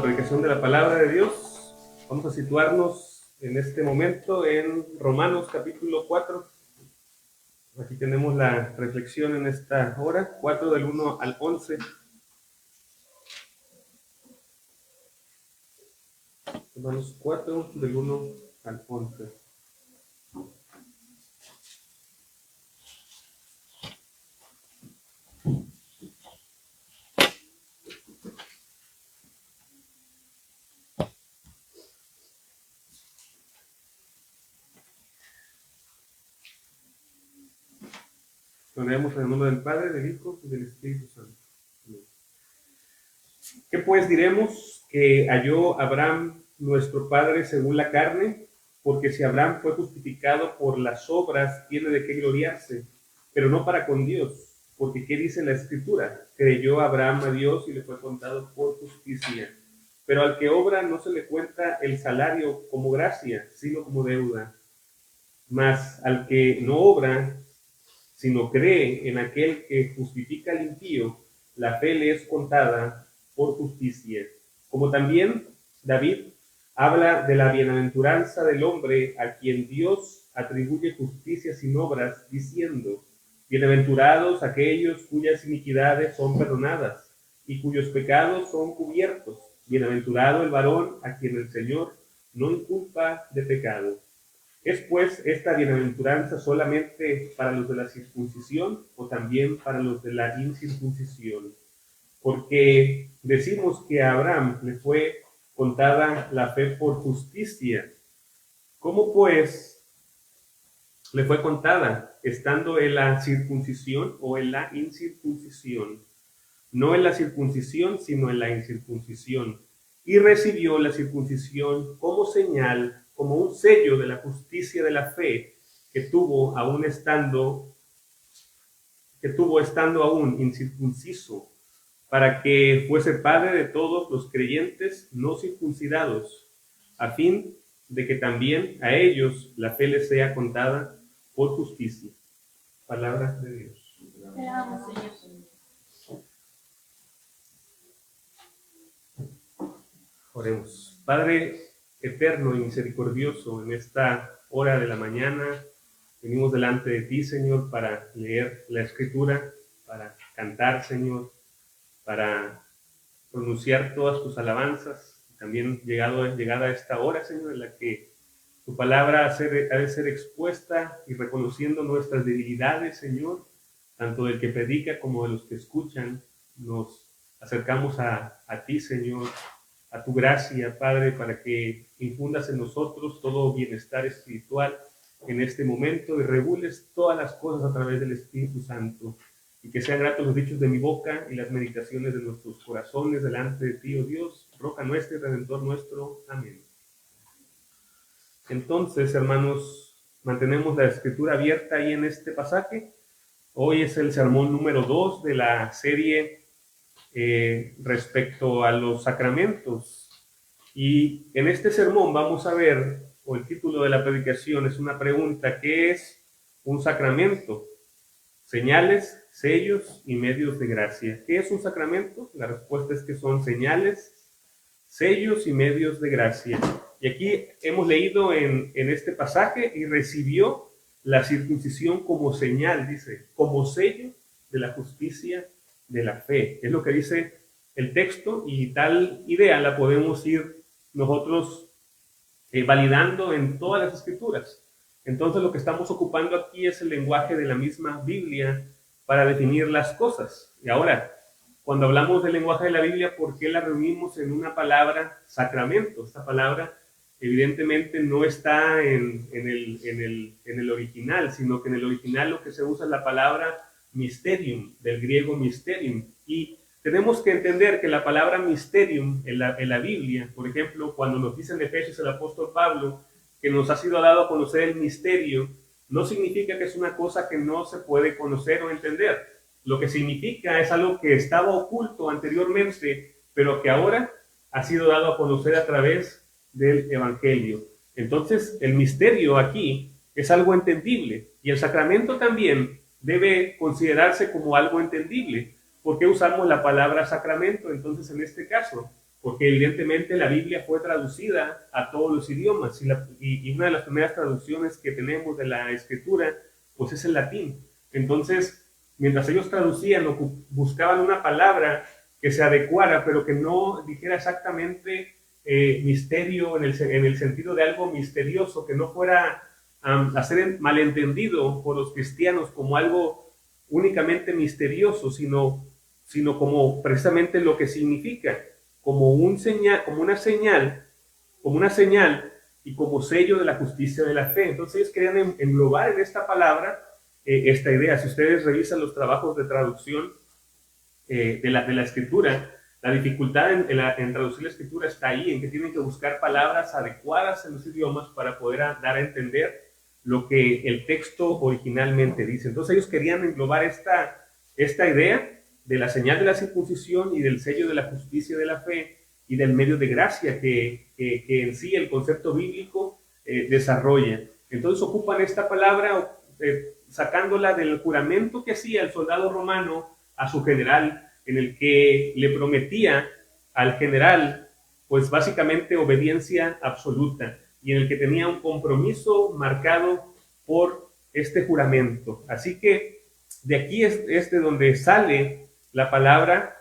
la predicación de la palabra de Dios. Vamos a situarnos en este momento en Romanos capítulo 4. Aquí tenemos la reflexión en esta hora, 4 del 1 al 11. Romanos 4 del 1 al 11. Lo leemos en el nombre del Padre, del Hijo y del Espíritu Santo. ¿Qué pues diremos? Que halló Abraham nuestro padre según la carne, porque si Abraham fue justificado por las obras, tiene de qué gloriarse, pero no para con Dios, porque ¿qué dice la Escritura? Creyó Abraham a Dios y le fue contado por justicia. Pero al que obra no se le cuenta el salario como gracia, sino como deuda. Mas al que no obra, sino cree en aquel que justifica al impío, la fe le es contada por justicia. Como también David habla de la bienaventuranza del hombre a quien Dios atribuye justicia sin obras, diciendo: bienaventurados aquellos cuyas iniquidades son perdonadas y cuyos pecados son cubiertos. Bienaventurado el varón a quien el Señor no inculpa de pecado. ¿Es pues esta bienaventuranza solamente para los de la circuncisión o también para los de la incircuncisión? Porque decimos que a Abraham le fue contada la fe por justicia. ¿Cómo pues le fue contada? ¿Estando en la circuncisión o en la incircuncisión? No en la circuncisión, sino en la incircuncisión. Y recibió la circuncisión como señal, como un sello de la justicia de la fe que tuvo estando aún incircunciso, para que fuese padre de todos los creyentes no circuncidados, a fin de que también a ellos la fe les sea contada por justicia. Palabra de Dios. Oremos. Padre eterno y misericordioso, en esta hora de la mañana venimos delante de ti, Señor, para leer la Escritura, para cantar, Señor, para pronunciar todas tus alabanzas. También llegada esta hora, Señor, en la que tu palabra ha de ser expuesta y reconociendo nuestras debilidades, Señor, tanto del que predica como de los que escuchan, nos acercamos a ti, Señor, a tu gracia, Padre, para que infundas en nosotros todo bienestar espiritual en este momento y regules todas las cosas a través del Espíritu Santo, y que sean gratos los dichos de mi boca y las meditaciones de nuestros corazones delante de ti, oh Dios, roca nuestra y redentor nuestro. Amén. Entonces, hermanos, mantenemos la Escritura abierta ahí en este pasaje. Hoy es el sermón número 2 de la serie respecto a los sacramentos, y en este sermón vamos a ver, o el título de la predicación es una pregunta: ¿qué es un sacramento? Señales, sellos y medios de gracia. ¿Qué es un sacramento? La respuesta es que son señales, sellos y medios de gracia. Y aquí hemos leído en este pasaje: y recibió la circuncisión como señal, dice, como sello de la justicia de la fe. Es lo que dice el texto, y tal idea la podemos ir nosotros validando en todas las Escrituras. Entonces lo que estamos ocupando aquí es el lenguaje de la misma Biblia para definir las cosas. Y ahora, cuando hablamos del lenguaje de la Biblia, ¿por qué la reunimos en una palabra sacramento? Esta palabra evidentemente no está en el original, sino que en el original lo que se usa es la palabra mysterium, del griego mysterium. Y tenemos que entender que la palabra mysterium en la Biblia, por ejemplo, cuando nos dice en Efesios el apóstol Pablo que nos ha sido dado a conocer el misterio, no significa que es una cosa que no se puede conocer o entender. Lo que significa es algo que estaba oculto anteriormente, pero que ahora ha sido dado a conocer a través del Evangelio. Entonces, el misterio aquí es algo entendible, y el sacramento también debe considerarse como algo entendible. ¿Por qué usamos la palabra sacramento entonces en este caso? porque evidentemente la Biblia fue traducida a todos los idiomas y una de las primeras traducciones que tenemos de la Escritura pues es el latín. Entonces, mientras ellos traducían, buscaban una palabra que se adecuara, pero que no dijera exactamente misterio en el sentido de algo misterioso, que no fuera a ser malentendido por los cristianos como algo únicamente misterioso, sino como precisamente lo que significa, como una señal y como sello de la justicia de la fe. Entonces ellos querían englobar en esta palabra esta idea. Si ustedes revisan los trabajos de traducción de la escritura, la dificultad en traducir la escritura está ahí, en que tienen que buscar palabras adecuadas en los idiomas para poder dar a entender lo que el texto originalmente dice. Entonces ellos querían englobar esta idea de la señal de la circuncisión y del sello de la justicia de la fe y del medio de gracia que en sí el concepto bíblico desarrolla. Entonces ocupan esta palabra sacándola del juramento que hacía el soldado romano a su general, en el que le prometía al general pues básicamente obediencia absoluta, y en el que tenía un compromiso marcado por este juramento. Así que de aquí es de donde sale la palabra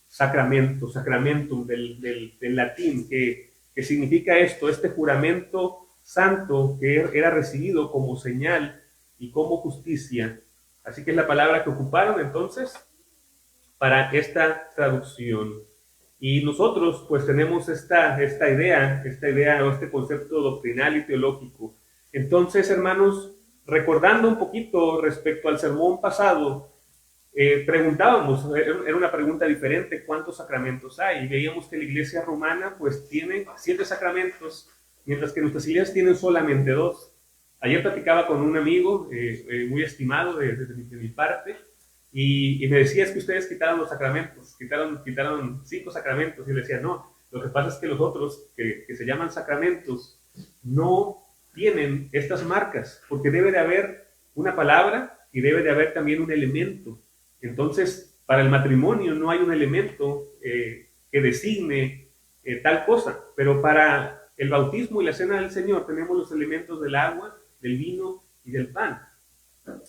sacramento, sacramentum del latín, que significa esto, este juramento santo que era recibido como señal y como justicia. Así que es la palabra que ocuparon entonces para esta traducción. Y nosotros pues tenemos esta idea o este concepto doctrinal y teológico. Entonces, hermanos, recordando un poquito respecto al sermón pasado, preguntábamos, era una pregunta diferente, ¿cuántos sacramentos hay? Y veíamos que la iglesia romana pues tiene 7 sacramentos, mientras que nuestras iglesias tienen solamente 2. Ayer platicaba con un amigo muy estimado de mi parte, y me decía, es que ustedes quitaron los sacramentos, quitaron 5 sacramentos, y le decía, no, lo que pasa es que los otros, que se llaman sacramentos, no tienen estas marcas, porque debe de haber una palabra y debe de haber también un elemento. Entonces, para el matrimonio no hay un elemento que designe tal cosa, pero para el bautismo y la cena del Señor tenemos los elementos del agua, del vino y del pan.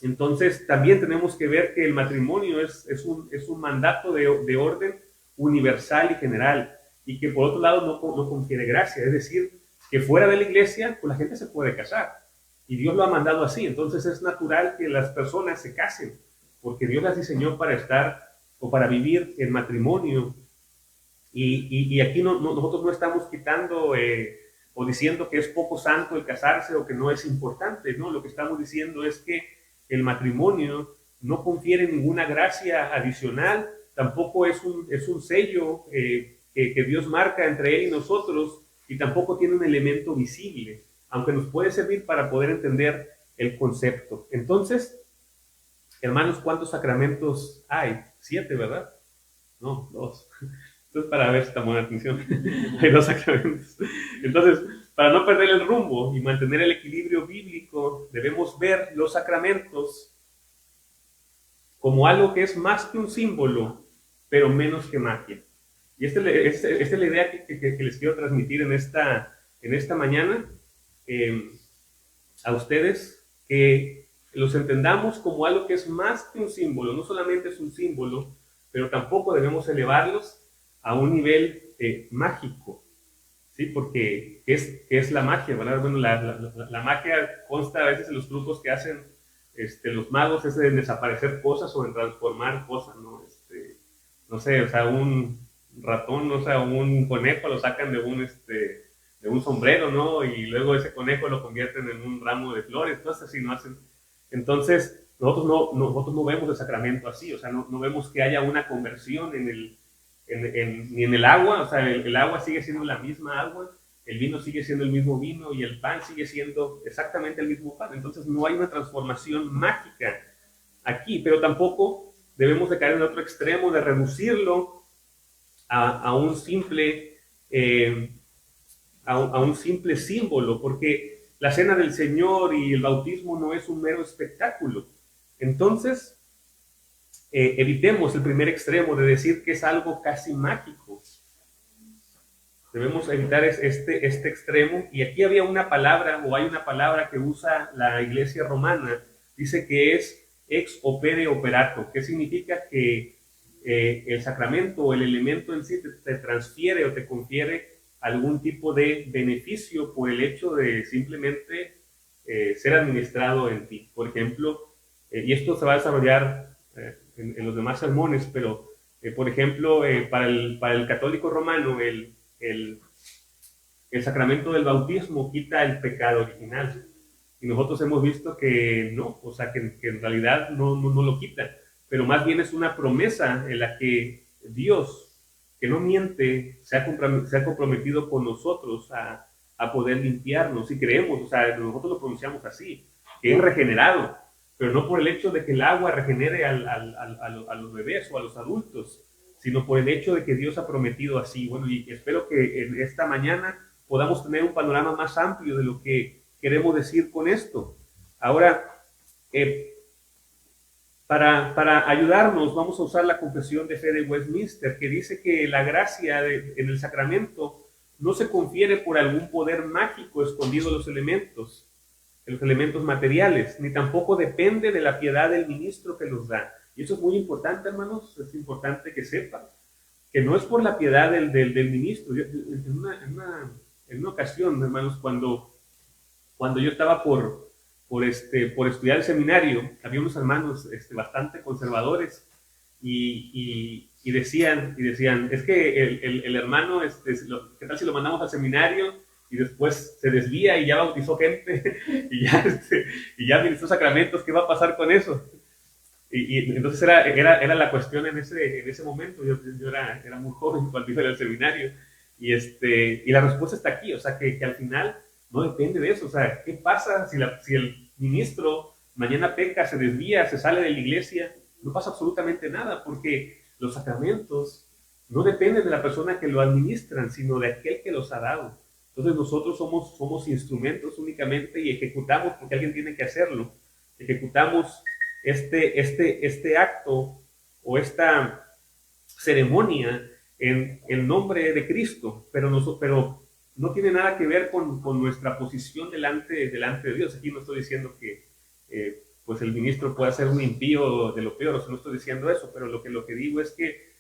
Entonces, también tenemos que ver que el matrimonio es un mandato de orden universal y general, y que por otro lado no confiere gracia, es decir, que fuera de la iglesia, pues la gente se puede casar, y Dios lo ha mandado así. Entonces es natural que las personas se casen, porque Dios las diseñó para estar o para vivir en matrimonio, y aquí nosotros no estamos quitando o diciendo que es poco santo el casarse o que no es importante, ¿no? Lo que estamos diciendo es que el matrimonio no confiere ninguna gracia adicional, tampoco es un sello que Dios marca entre Él y nosotros, y tampoco tiene un elemento visible, aunque nos puede servir para poder entender el concepto. Entonces, hermanos, ¿cuántos sacramentos hay? 7, ¿verdad? No, 2. Entonces, para ver si estamos en atención, hay 2 sacramentos. Entonces, para no perder el rumbo y mantener el equilibrio bíblico, debemos ver los sacramentos como algo que es más que un símbolo, pero menos que magia. Y esta es la idea que les quiero transmitir en esta mañana a ustedes, que los entendamos como algo que es más que un símbolo. No solamente es un símbolo, pero tampoco debemos elevarlos a un nivel mágico, ¿sí? Porque es la magia, ¿verdad? Bueno, la magia consta a veces en los trucos que hacen los magos, es de desaparecer cosas o en transformar cosas, ¿no? No sé, o sea, un ratón, o sea, un conejo lo sacan de un sombrero, ¿no? Y luego ese conejo lo convierten en un ramo de flores, cosas así, ¿no? Hacen. Entonces, nosotros no vemos el sacramento así, o sea, no vemos que haya una conversión ni en el agua, o sea, el agua sigue siendo la misma agua, el vino sigue siendo el mismo vino y el pan sigue siendo exactamente el mismo pan. Entonces no hay una transformación mágica aquí, pero tampoco debemos de caer en el otro extremo de reducirlo a un simple símbolo, porque la cena del Señor y el bautismo no es un mero espectáculo. Entonces, evitemos el primer extremo de decir que es algo casi mágico. Debemos evitar este extremo. Y aquí había una palabra, o hay una palabra que usa la iglesia romana, dice que es ex opere operato, que significa que el sacramento o el elemento en sí te transfiere o te confiere algún tipo de beneficio por el hecho de simplemente ser administrado en ti. Por ejemplo, y esto se va a desarrollar en los demás sermones, pero por ejemplo, para el católico romano, el, el sacramento del bautismo quita el pecado original. Y nosotros hemos visto que no, o sea, que en realidad no lo quita, pero más bien es una promesa en la que Dios, que no miente, se ha comprometido con nosotros a poder limpiarnos, y creemos, o sea, nosotros lo pronunciamos así, que es regenerado, pero no por el hecho de que el agua regenere a los bebés o a los adultos, sino por el hecho de que Dios ha prometido así. Bueno, y espero que en esta mañana podamos tener un panorama más amplio de lo que queremos decir con esto. Ahora, para ayudarnos, vamos a usar la Confesión de Fe de Westminster, que dice que la gracia en el sacramento no se confiere por algún poder mágico escondido en los elementos materiales, ni tampoco depende de la piedad del ministro que los da. Y eso es muy importante, hermanos, es importante que sepan que no es por la piedad del ministro. En una ocasión, hermanos, cuando yo estaba por estudiar el seminario, había unos hermanos bastante conservadores y decían, es que el hermano, ¿qué tal si lo mandamos al seminario y después se desvía y ya bautizó gente y ya ministró sacramentos? ¿Qué va a pasar con eso? Y entonces era la cuestión en ese momento. Yo era muy joven cuando iba al seminario y la respuesta está aquí, o sea, que al final no depende de eso. O sea, ¿qué pasa si el ministro mañana peca, se desvía, se sale de la iglesia? No pasa absolutamente nada, porque los sacramentos no dependen de la persona que lo administran, sino de aquel que los ha dado. Entonces nosotros somos instrumentos únicamente y ejecutamos porque alguien tiene que hacerlo. Ejecutamos este acto o esta ceremonia en el nombre de Cristo, pero no tiene nada que ver con nuestra posición delante de Dios. Aquí no estoy diciendo que pues el ministro pueda ser un impío de lo peor, o sea, no estoy diciendo eso, pero lo que digo es que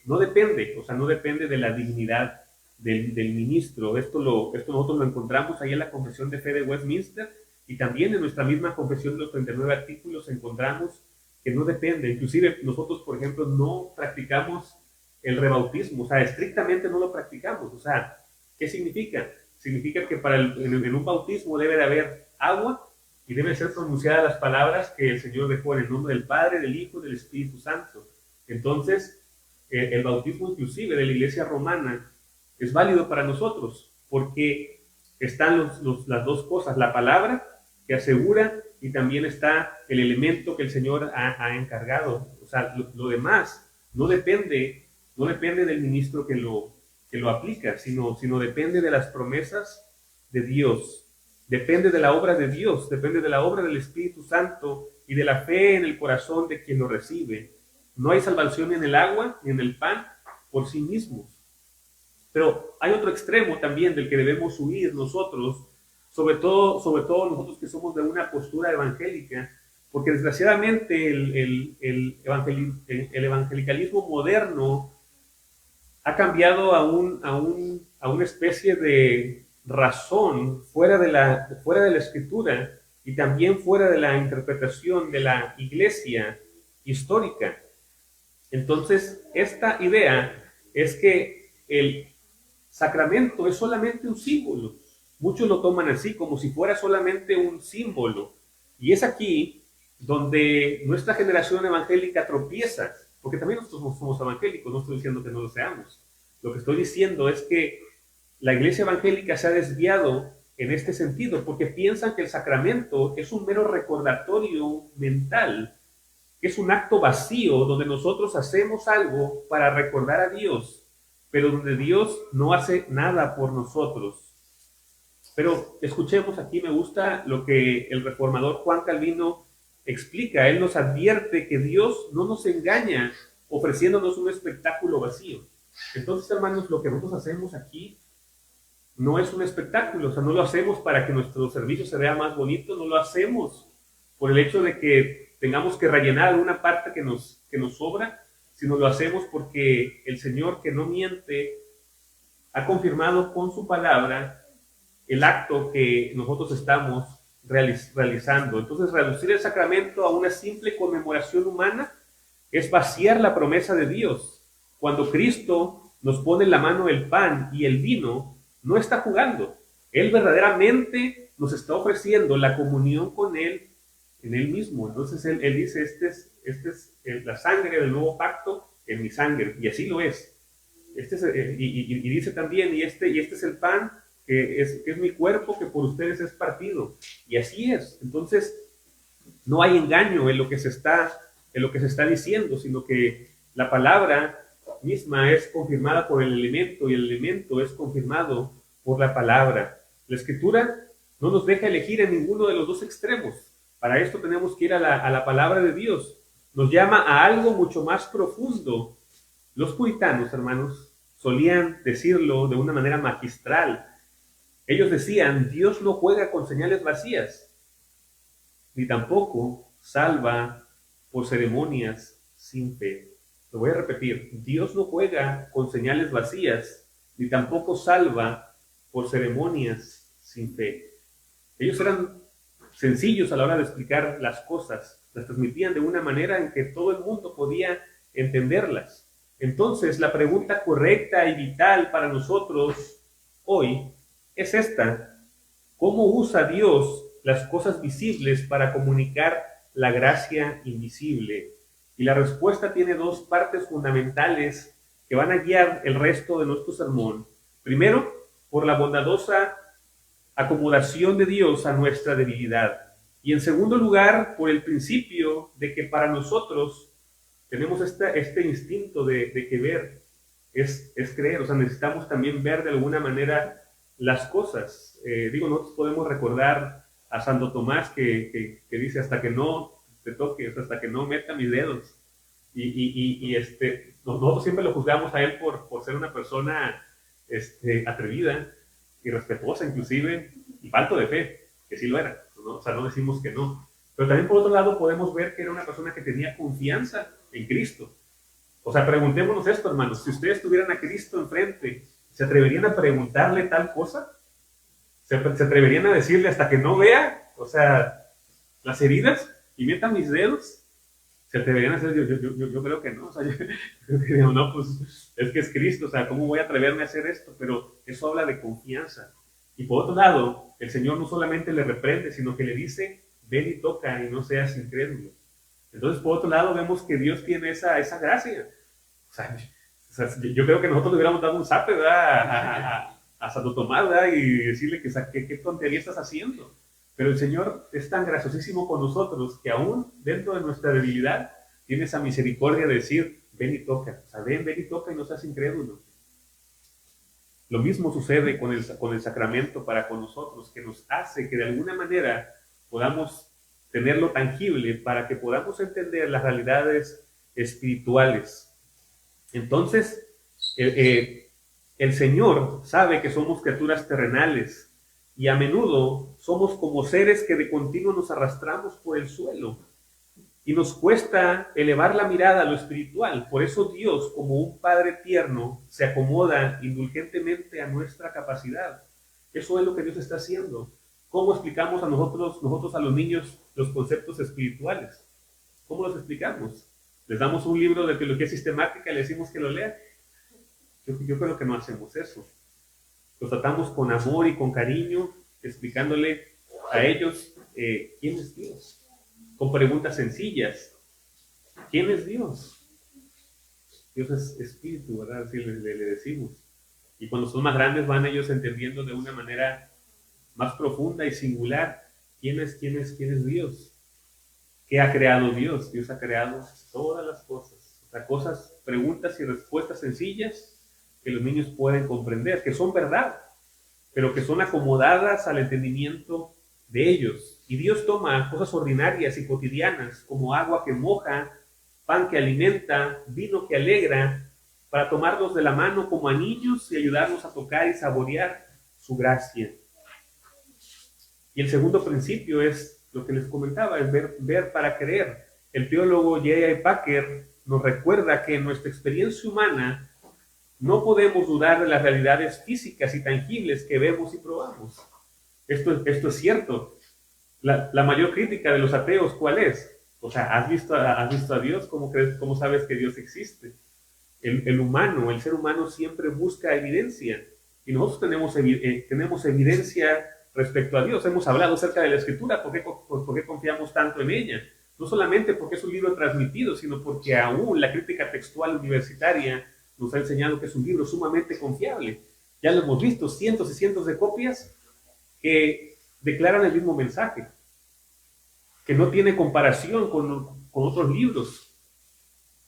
no depende de la dignidad del ministro. Esto nosotros lo encontramos ahí en la Confesión de Fe de Westminster, y también en nuestra misma confesión de los 39 artículos encontramos que no depende. Inclusive nosotros, por ejemplo, no practicamos el rebautismo, o sea, estrictamente no lo practicamos. O sea, ¿qué significa? Significa que en un bautismo debe de haber agua y deben ser pronunciadas las palabras que el Señor dejó en el nombre del Padre, del Hijo y del Espíritu Santo. Entonces, el bautismo inclusive de la Iglesia romana es válido para nosotros porque están las dos cosas, la palabra que asegura y también está el elemento que el Señor ha encargado. O sea, lo demás no depende del ministro que lo aplica, sino depende de las promesas de Dios, depende de la obra de Dios, depende de la obra del Espíritu Santo y de la fe en el corazón de quien lo recibe. No hay salvación ni en el agua ni en el pan por sí mismos. Pero hay otro extremo también del que debemos huir nosotros, sobre todo nosotros que somos de una postura evangélica, porque desgraciadamente el evangelicalismo moderno ha cambiado a una especie de razón fuera de la escritura y también fuera de la interpretación de la iglesia histórica. Entonces, esta idea es que el sacramento es solamente un símbolo. Muchos lo toman así, como si fuera solamente un símbolo. Y es aquí donde nuestra generación evangélica tropieza, porque también nosotros somos evangélicos, no estoy diciendo que no lo seamos. Lo que estoy diciendo es que la iglesia evangélica se ha desviado en este sentido, porque piensan que el sacramento es un mero recordatorio mental, que es un acto vacío donde nosotros hacemos algo para recordar a Dios, pero donde Dios no hace nada por nosotros. Pero escuchemos aquí, me gusta lo que el reformador Juan Calvino explica. Él nos advierte que Dios no nos engaña ofreciéndonos un espectáculo vacío. Entonces, hermanos, lo que nosotros hacemos aquí no es un espectáculo, o sea, no lo hacemos para que nuestro servicio se vea más bonito, no lo hacemos por el hecho de que tengamos que rellenar alguna parte que nos sobra, sino lo hacemos porque el Señor, que no miente, ha confirmado con su palabra el acto que nosotros estamos realizando. Entonces, reducir el sacramento a una simple conmemoración humana es vaciar la promesa de Dios. Cuando Cristo nos pone en la mano el pan y el vino, no está jugando. Él verdaderamente nos está ofreciendo la comunión con Él en Él mismo. Entonces Él dice, esta es la sangre del nuevo pacto en mi sangre. Y así lo es. Y dice también, y este es el pan que es mi cuerpo que por ustedes es partido. Y así es. Entonces, no hay engaño en lo que se está diciendo, sino que la palabra misma es confirmada por el elemento y el elemento es confirmado por la palabra. La Escritura no nos deja elegir en ninguno de los dos extremos. Para esto tenemos que ir a la palabra de Dios. Nos llama a algo mucho más profundo. Los puritanos, hermanos, solían decirlo de una manera magistral. Ellos decían, Dios no juega con señales vacías, ni tampoco salva por ceremonias sin fe. Lo voy a repetir, Dios no juega con señales vacías, ni tampoco salva por ceremonias sin fe. Ellos eran sencillos a la hora de explicar las cosas, las transmitían de una manera en que todo el mundo podía entenderlas. Entonces, la pregunta correcta y vital para nosotros hoy es esta: ¿cómo usa Dios las cosas visibles para comunicar la gracia invisible? Y la respuesta tiene dos partes fundamentales que van a guiar el resto de nuestro sermón. Primero, por la bondadosa acomodación de Dios a nuestra debilidad. Y en segundo lugar, por el principio de que para nosotros tenemos este instinto de que ver es creer. O sea, necesitamos también ver de alguna manera las cosas. Nosotros podemos recordar a Santo Tomás que dice, hasta que no te toque, o sea, hasta que no meta mis dedos. Nosotros siempre lo juzgamos a él por ser una persona atrevida y respetuosa inclusive, y falto de fe, que sí lo era, ¿no? O sea, no decimos que no. Pero también por otro lado podemos ver que era una persona que tenía confianza en Cristo. O sea, preguntémonos esto, hermanos, si ustedes tuvieran a Cristo enfrente, ¿se atreverían a preguntarle tal cosa? ¿Se atreverían a decirle hasta que no vea, o sea, las heridas y meta mis dedos? ¿Se atreverían a hacer? Yo creo que no. O sea, yo creo que digo, no, pues es que es Cristo, o sea, ¿cómo voy a atreverme a hacer esto? Pero eso habla de confianza. Y por otro lado, el Señor no solamente le reprende, sino que le dice, ven y toca y no seas incrédulo. Entonces, por otro lado, vemos que Dios tiene esa gracia. O sea, yo creo que nosotros le hubiéramos dado un zape, ¿verdad? A Santo Tomás, ¿verdad? Y decirle que qué tontería estás haciendo. Pero el Señor es tan graciosísimo con nosotros que aún dentro de nuestra debilidad tiene esa misericordia de decir, ven y toca. O sea, ven y toca y no seas incrédulo. Lo mismo sucede con el sacramento para con nosotros, que nos hace que de alguna manera podamos tenerlo tangible para que podamos entender las realidades espirituales. Entonces, el Señor sabe que somos criaturas terrenales y a menudo somos como seres que de continuo nos arrastramos por el suelo y nos cuesta elevar la mirada a lo espiritual. Por eso Dios, como un Padre tierno, se acomoda indulgentemente a nuestra capacidad. Eso es lo que Dios está haciendo. ¿Cómo explicamos a nosotros a los niños los conceptos espirituales? ¿Cómo los explicamos? Les damos un libro de teología sistemática y les decimos que lo lean. Yo creo que no hacemos eso. Los tratamos con amor y con cariño, explicándole a ellos quién es Dios. Con preguntas sencillas. ¿Quién es Dios? Dios es espíritu, ¿verdad? Así le decimos. Y cuando son más grandes van ellos entendiendo de una manera más profunda y singular quién es Dios. ¿Qué ha creado Dios? Dios ha creado todas las cosas. O sea, preguntas y respuestas sencillas que los niños pueden comprender, que son verdad, pero que son acomodadas al entendimiento de ellos. Y Dios toma cosas ordinarias y cotidianas, como agua que moja, pan que alimenta, vino que alegra, para tomarnos de la mano como a niños y ayudarnos a tocar y saborear su gracia. Y el segundo principio es lo que les comentaba, es ver para creer. El teólogo J.I. Packer nos recuerda que en nuestra experiencia humana no podemos dudar de las realidades físicas y tangibles que vemos y probamos. Esto es cierto. La mayor crítica de los ateos, ¿cuál es? O sea, ¿has visto a Dios? ¿Cómo sabes que Dios existe? El ser humano siempre busca evidencia. Y nosotros tenemos evidencia respecto a Dios. Hemos hablado acerca de la Escritura. ¿Por qué confiamos tanto en ella? No solamente porque es un libro transmitido, sino porque aún la crítica textual universitaria nos ha enseñado que es un libro sumamente confiable. Ya lo hemos visto, cientos y cientos de copias que declaran el mismo mensaje, que no tiene comparación con otros libros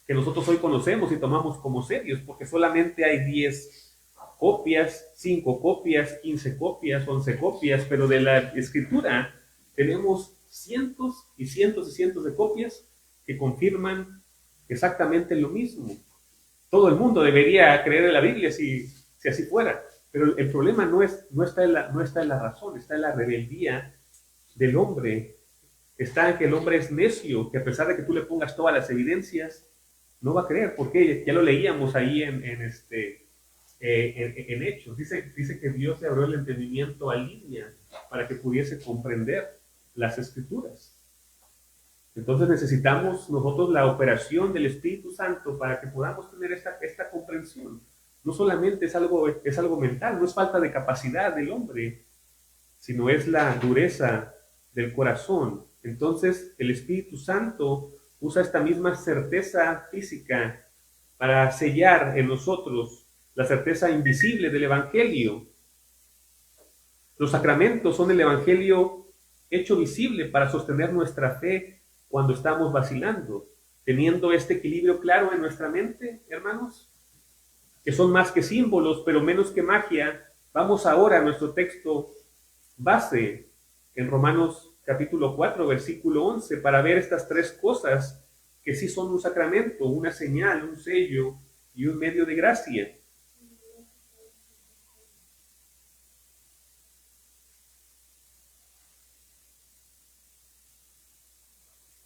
que nosotros hoy conocemos y tomamos como serios, porque solamente hay 10 copias, 5 copias, 15 copias, 11 copias, pero de la Escritura tenemos cientos y cientos y cientos de copias que confirman exactamente lo mismo. Todo el mundo debería creer en la Biblia si así fuera, pero el problema no está en la razón, está en la rebeldía del hombre. Está en que el hombre es necio, que a pesar de que tú le pongas todas las evidencias, no va a creer, porque ya lo leíamos ahí en Hechos. Dice que Dios le abrió el entendimiento a Lidia para que pudiese comprender las Escrituras. Entonces necesitamos nosotros la operación del Espíritu Santo para que podamos tener esta comprensión. No solamente es algo mental, no es falta de capacidad del hombre, sino es la dureza del corazón. Entonces el Espíritu Santo usa esta misma certeza física para sellar en nosotros la certeza invisible del Evangelio. Los sacramentos son el Evangelio hecho visible para sostener nuestra fe cuando estamos vacilando, teniendo este equilibrio claro en nuestra mente, hermanos, que son más que símbolos, pero menos que magia. Vamos ahora a nuestro texto base en Romanos capítulo 4, versículo 11, para ver estas tres cosas que sí son un sacramento, una señal, un sello y un medio de gracia.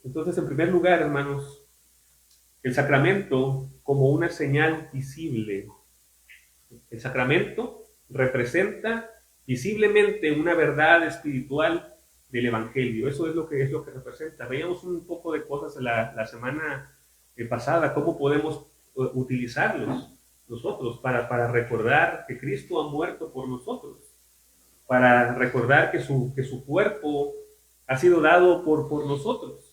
Entonces, en primer lugar, hermanos, el sacramento como una señal visible. El sacramento representa visiblemente una verdad espiritual del Evangelio. Eso es lo que representa. Veíamos un poco de cosas la semana pasada, cómo podemos utilizarlos nosotros para recordar que Cristo ha muerto por nosotros, para recordar que su cuerpo ha sido dado por nosotros.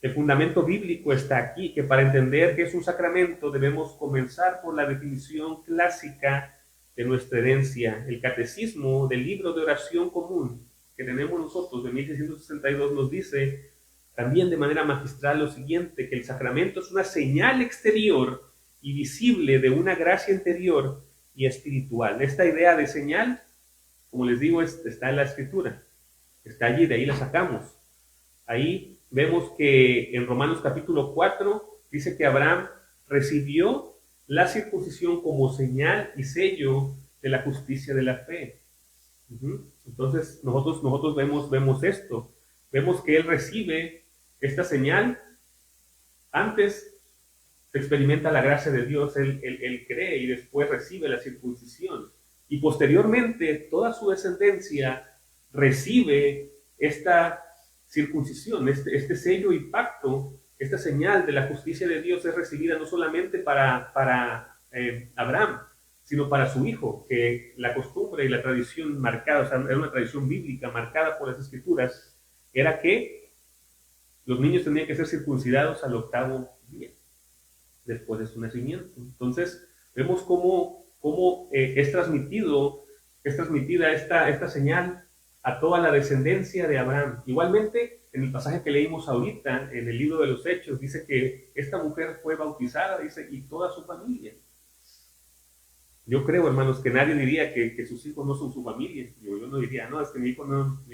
El fundamento bíblico está aquí, que para entender qué es un sacramento debemos comenzar por la definición clásica de nuestra herencia. El catecismo del libro de oración común que tenemos nosotros de 1662 nos dice también de manera magistral lo siguiente, que el sacramento es una señal exterior y visible de una gracia interior y espiritual. Esta idea de señal, como les digo, está en la Escritura, está allí, de ahí la sacamos. Ahí vemos que en Romanos capítulo 4 dice que Abraham recibió la circuncisión como señal y sello de la justicia de la fe. Entonces nosotros vemos esto. Vemos que él recibe esta señal. Antes se experimenta la gracia de Dios, él cree y después recibe la circuncisión. Y posteriormente toda su descendencia recibe esta circuncisión, este sello y pacto, esta señal de la justicia de Dios es recibida no solamente para Abraham, sino para su hijo, que la costumbre y la tradición marcada, o sea, era una tradición bíblica marcada por las Escrituras, era que los niños tenían que ser circuncidados al 8º día, después de su nacimiento. Entonces, vemos cómo es transmitida esta señal a toda la descendencia de Abraham. Igualmente, en el pasaje que leímos ahorita, en el libro de los Hechos, dice que esta mujer fue bautizada, dice, y toda su familia. Yo creo, hermanos, que nadie diría que sus hijos no son su familia. Yo no diría, no, es que mi hijo no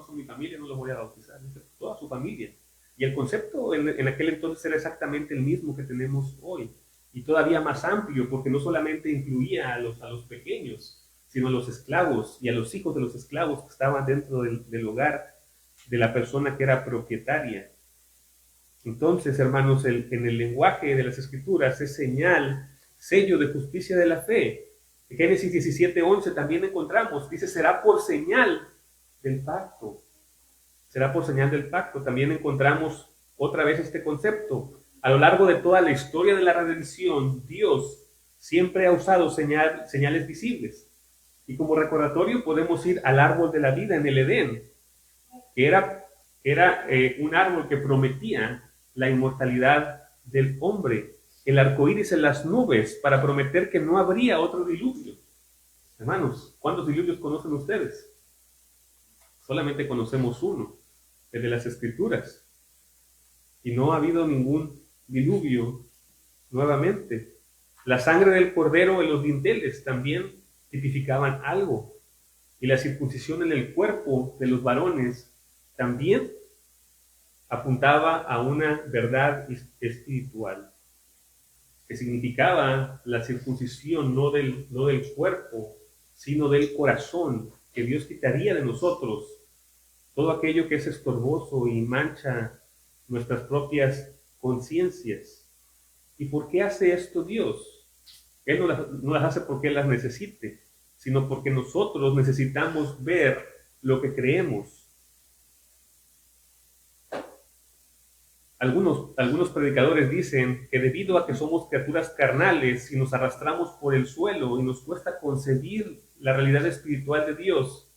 son mi familia, no los voy a bautizar. Dice, toda su familia. Y el concepto en aquel entonces era exactamente el mismo que tenemos hoy. y todavía más amplio, porque no solamente incluía a los pequeños, sino a los esclavos y a los hijos de los esclavos que estaban dentro del hogar de la persona que era propietaria. Entonces, hermanos, en el lenguaje de las Escrituras es señal, sello de justicia de la fe. En Génesis 17:11 también encontramos, dice, será por señal del pacto. Será por señal del pacto. También encontramos otra vez este concepto. A lo largo de toda la historia de la redención, Dios siempre ha usado señales visibles. Y como recordatorio podemos ir al árbol de la vida en el Edén, que era un árbol que prometía la inmortalidad del hombre. El arco iris en las nubes para prometer que no habría otro diluvio. Hermanos, ¿cuántos diluvios conocen ustedes? Solamente conocemos uno, el de las Escrituras. Y no ha habido ningún diluvio nuevamente. La sangre del cordero en los dinteles también tipificaban algo. Y la circuncisión en el cuerpo de los varones también apuntaba a una verdad espiritual, que significaba la circuncisión no del cuerpo, sino del corazón, que Dios quitaría de nosotros todo aquello que es estorboso y mancha nuestras propias conciencias. ¿Y por qué hace esto Dios? Él no las hace porque Él las necesite, sino porque nosotros necesitamos ver lo que creemos. Algunos predicadores dicen que debido a que somos criaturas carnales y nos arrastramos por el suelo y nos cuesta concebir la realidad espiritual de Dios,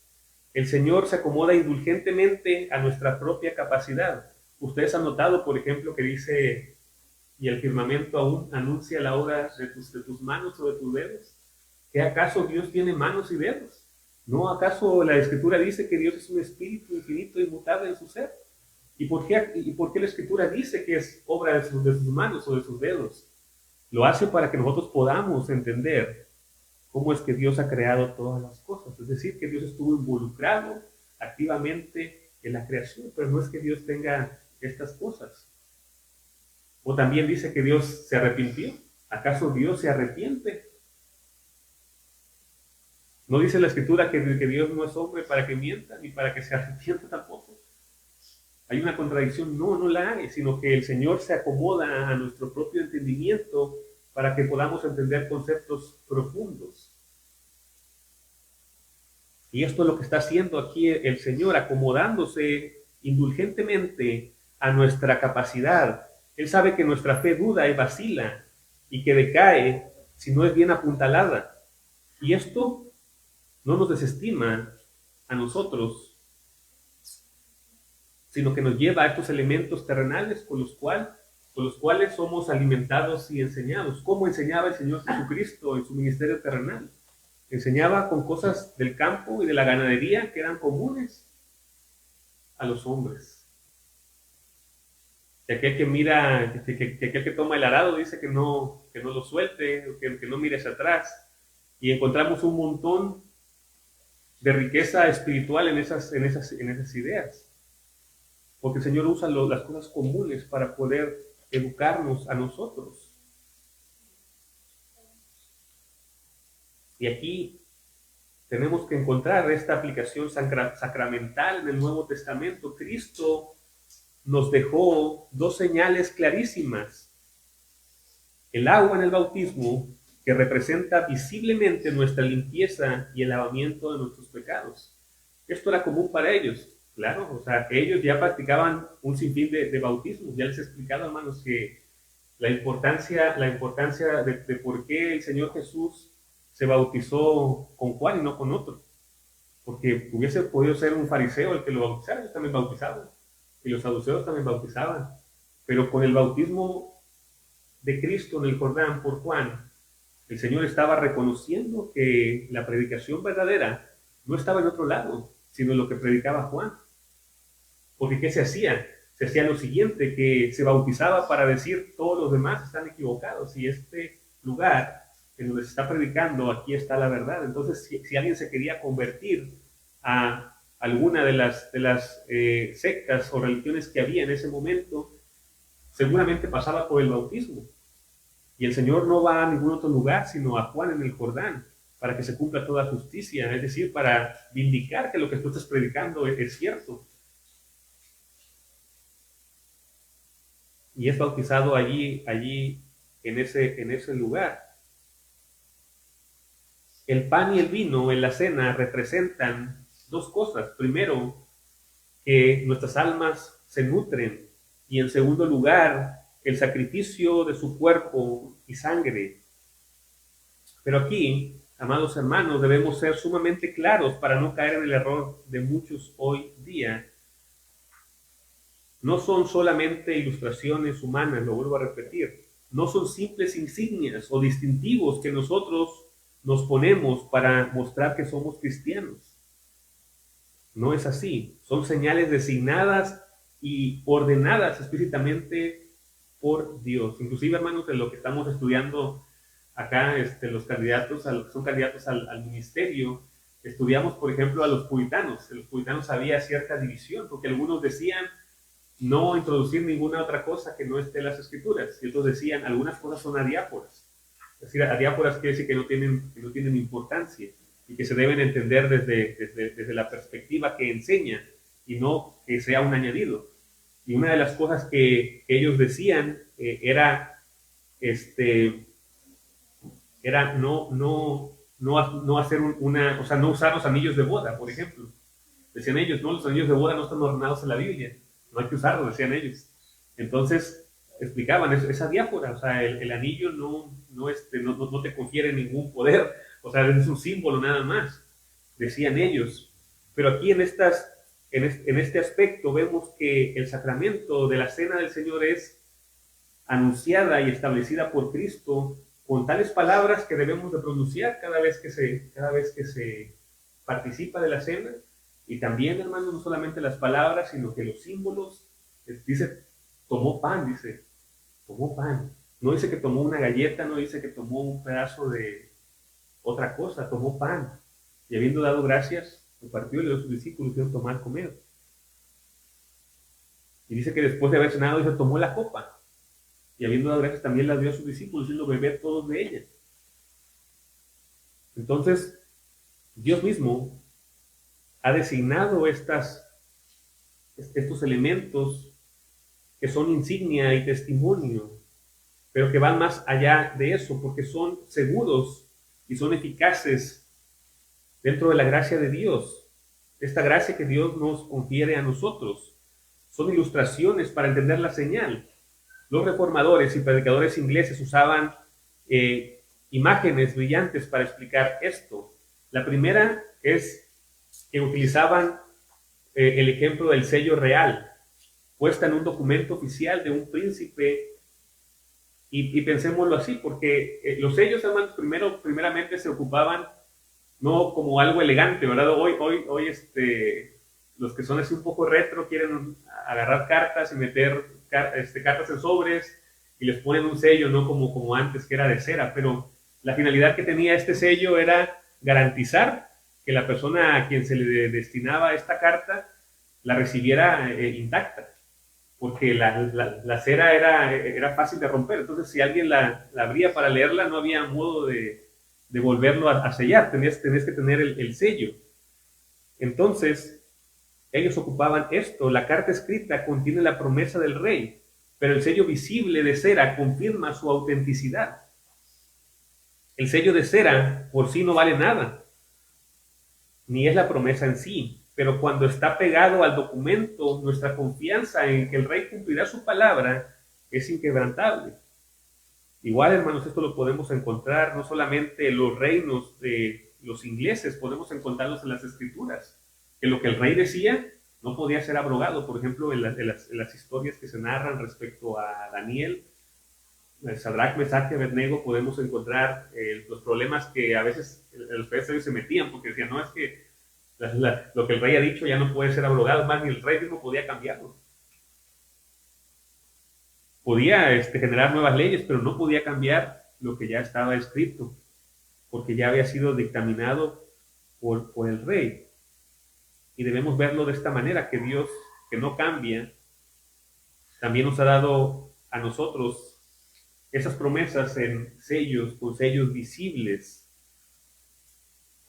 el Señor se acomoda indulgentemente a nuestra propia capacidad. Ustedes han notado, por ejemplo, que dice, y el firmamento aún anuncia la obra de tus manos o de tus dedos. ¿Qué acaso Dios tiene manos y dedos? ¿No acaso la Escritura dice que Dios es un espíritu infinito e inmutable en su ser? ¿Y por qué la Escritura dice que es obra de sus manos o de sus dedos? Lo hace para que nosotros podamos entender cómo es que Dios ha creado todas las cosas. Es decir, que Dios estuvo involucrado activamente en la creación, pero no es que Dios tenga estas cosas. O también dice que Dios se arrepintió. ¿Acaso Dios se arrepiente? No dice la Escritura que Dios no es hombre para que mienta, ni para que se arrepienta tampoco. Hay una contradicción, no la hay, sino que el Señor se acomoda a nuestro propio entendimiento para que podamos entender conceptos profundos. Y esto es lo que está haciendo aquí el Señor, acomodándose indulgentemente a nuestra capacidad. Él sabe que nuestra fe duda y vacila y que decae si no es bien apuntalada. Y esto no nos desestima a nosotros, sino que nos lleva a estos elementos terrenales con los cuales somos alimentados y enseñados. ¿Cómo enseñaba el Señor Jesucristo en su ministerio terrenal? Enseñaba con cosas del campo y de la ganadería que eran comunes a los hombres. Que aquel que mira, que aquel que toma el arado dice que no lo suelte, que no mire hacia atrás. Y encontramos un montón de riqueza espiritual en esas ideas. Porque el Señor usa las cosas comunes para poder educarnos a nosotros. Y aquí tenemos que encontrar esta aplicación sacramental en el Nuevo Testamento. Cristo nos dejó dos señales clarísimas. El agua en el bautismo, que representa visiblemente nuestra limpieza y el lavamiento de nuestros pecados. Esto era común para ellos. Claro, o sea, ellos ya practicaban un sinfín de bautismos. Ya les he explicado, hermanos, que la importancia de por qué el Señor Jesús se bautizó con Juan y no con otro. Porque hubiese podido ser un fariseo el que lo bautizara, ellos también bautizaban. Y los saduceos también bautizaban. Pero con el bautismo de Cristo en el Jordán por Juan, el Señor estaba reconociendo que la predicación verdadera no estaba en otro lado, sino en lo que predicaba Juan. Porque ¿qué se hacía? Se hacía lo siguiente, que se bautizaba para decir todos los demás están equivocados y este lugar en donde se está predicando, aquí está la verdad. Entonces, si alguien se quería convertir a alguna de las sectas o religiones que había en ese momento, seguramente pasaba por el bautismo. Y el Señor no va a ningún otro lugar, sino a Juan en el Jordán, para que se cumpla toda justicia, es decir, para vindicar que lo que tú estás predicando es cierto. Y es bautizado allí en ese lugar. El pan y el vino en la cena representan dos cosas. Primero, que nuestras almas se nutren. Y en segundo lugar, el sacrificio de su cuerpo y sangre. Pero aquí, amados hermanos, debemos ser sumamente claros para no caer en el error de muchos hoy día. No son solamente ilustraciones humanas, lo vuelvo a repetir. No son simples insignias o distintivos que nosotros nos ponemos para mostrar que somos cristianos. No es así. Son señales designadas y ordenadas explícitamente por Dios. Inclusive, hermanos, en lo que estamos estudiando acá, los candidatos, son candidatos al ministerio, estudiamos, por ejemplo, a los puritanos. En los puritanos había cierta división, porque algunos decían no introducir ninguna otra cosa que no esté en las escrituras, y otros decían algunas cosas son adiáporas. Es decir, adiáporas quiere decir que no tienen importancia y que se deben entender desde la perspectiva que enseña y no que sea un añadido. Y una de las cosas que ellos decían era no hacer o sea, no usar los anillos de boda, por ejemplo. Decían ellos, no, los anillos de boda no están ordenados en la Biblia, no hay que usarlos, decían ellos. Entonces, explicaban, esa diáfora, o sea, el anillo no te confiere ningún poder, o sea, es un símbolo nada más, decían ellos. Pero aquí en este aspecto vemos que el sacramento de la Cena del Señor es anunciada y establecida por Cristo con tales palabras que debemos de pronunciar cada vez que se participa de la cena. Y también, hermanos, no solamente las palabras, sino que los símbolos. Dice, tomó pan, tomó pan. No dice que tomó una galleta, no dice que tomó un pedazo de otra cosa, tomó pan. Y habiendo dado gracias, lo partió y le dio a sus discípulos y dijeron, tomad, comed. Y dice que después de haber cenado, dice, tomó la copa. Y habiendo dado gracias también la dio a sus discípulos, diciendo, bebed todos de ella. Entonces, Dios mismo ha designado estos elementos que son insignia y testimonio, pero que van más allá de eso, porque son seguros y son eficaces dentro de la gracia de Dios. Esta gracia que Dios nos confiere a nosotros. Son ilustraciones para entender la señal. Los reformadores y predicadores ingleses usaban imágenes brillantes para explicar esto. La primera es que utilizaban el ejemplo del sello real, puesta en un documento oficial de un príncipe, y pensémoslo así, porque los sellos, hermanos, primeramente se ocupaban no como algo elegante, ¿verdad? Hoy los que son así un poco retro quieren agarrar cartas y meter cartas en sobres y les ponen un sello, no como antes, que era de cera, pero la finalidad que tenía este sello era garantizar que la persona a quien se le destinaba esta carta la recibiera intacta, porque la cera era fácil de romper. Entonces, si alguien la abría para leerla, no había modo de volverlo a sellar, tenías que tener el sello. Entonces, ellos ocupaban esto. La carta escrita contiene la promesa del rey, pero el sello visible de cera confirma su autenticidad. El sello de cera por sí no vale nada, ni es la promesa en sí, pero cuando está pegado al documento, nuestra confianza en que el rey cumplirá su palabra es inquebrantable. Igual, hermanos, esto lo podemos encontrar no solamente en los reinos de los ingleses, podemos encontrarlos en las escrituras, que lo que el rey decía no podía ser abrogado. Por ejemplo, en las historias que se narran respecto a Daniel, Sadrach, Mesach y Abednego, podemos encontrar los problemas que a veces los países se metían, porque decían, no, es que lo que el rey ha dicho ya no puede ser abrogado, más ni el rey mismo podía cambiarlo. Podía generar nuevas leyes, pero no podía cambiar lo que ya estaba escrito, porque ya había sido dictaminado por el rey. Y debemos verlo de esta manera, que Dios, que no cambia, también nos ha dado a nosotros esas promesas en sellos, con sellos visibles.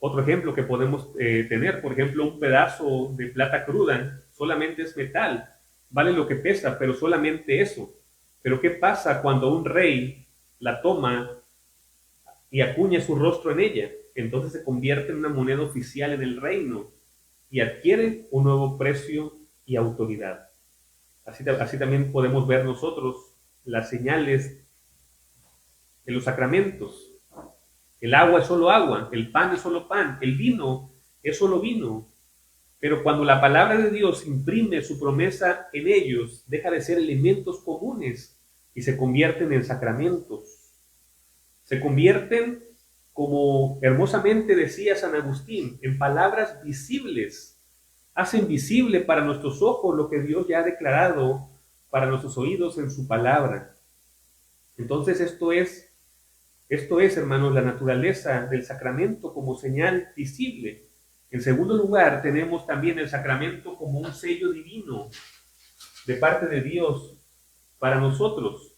Otro ejemplo que podemos tener, por ejemplo, un pedazo de plata cruda, solamente es metal, vale lo que pesa, pero solamente eso. Pero ¿qué pasa cuando un rey la toma y acuña su rostro en ella? Entonces se convierte en una moneda oficial en el reino y adquiere un nuevo precio y autoridad. Así también podemos ver nosotros las señales en los sacramentos. El agua es solo agua, el pan es solo pan, el vino es solo vino. Pero cuando la palabra de Dios imprime su promesa en ellos, deja de ser elementos comunes y se convierten en sacramentos. Se convierten, como hermosamente decía San Agustín, en palabras visibles. Hacen visible para nuestros ojos lo que Dios ya ha declarado para nuestros oídos en su palabra. Entonces esto es, hermanos, la naturaleza del sacramento como señal visible. En segundo lugar, tenemos también el sacramento como un sello divino de parte de Dios para nosotros.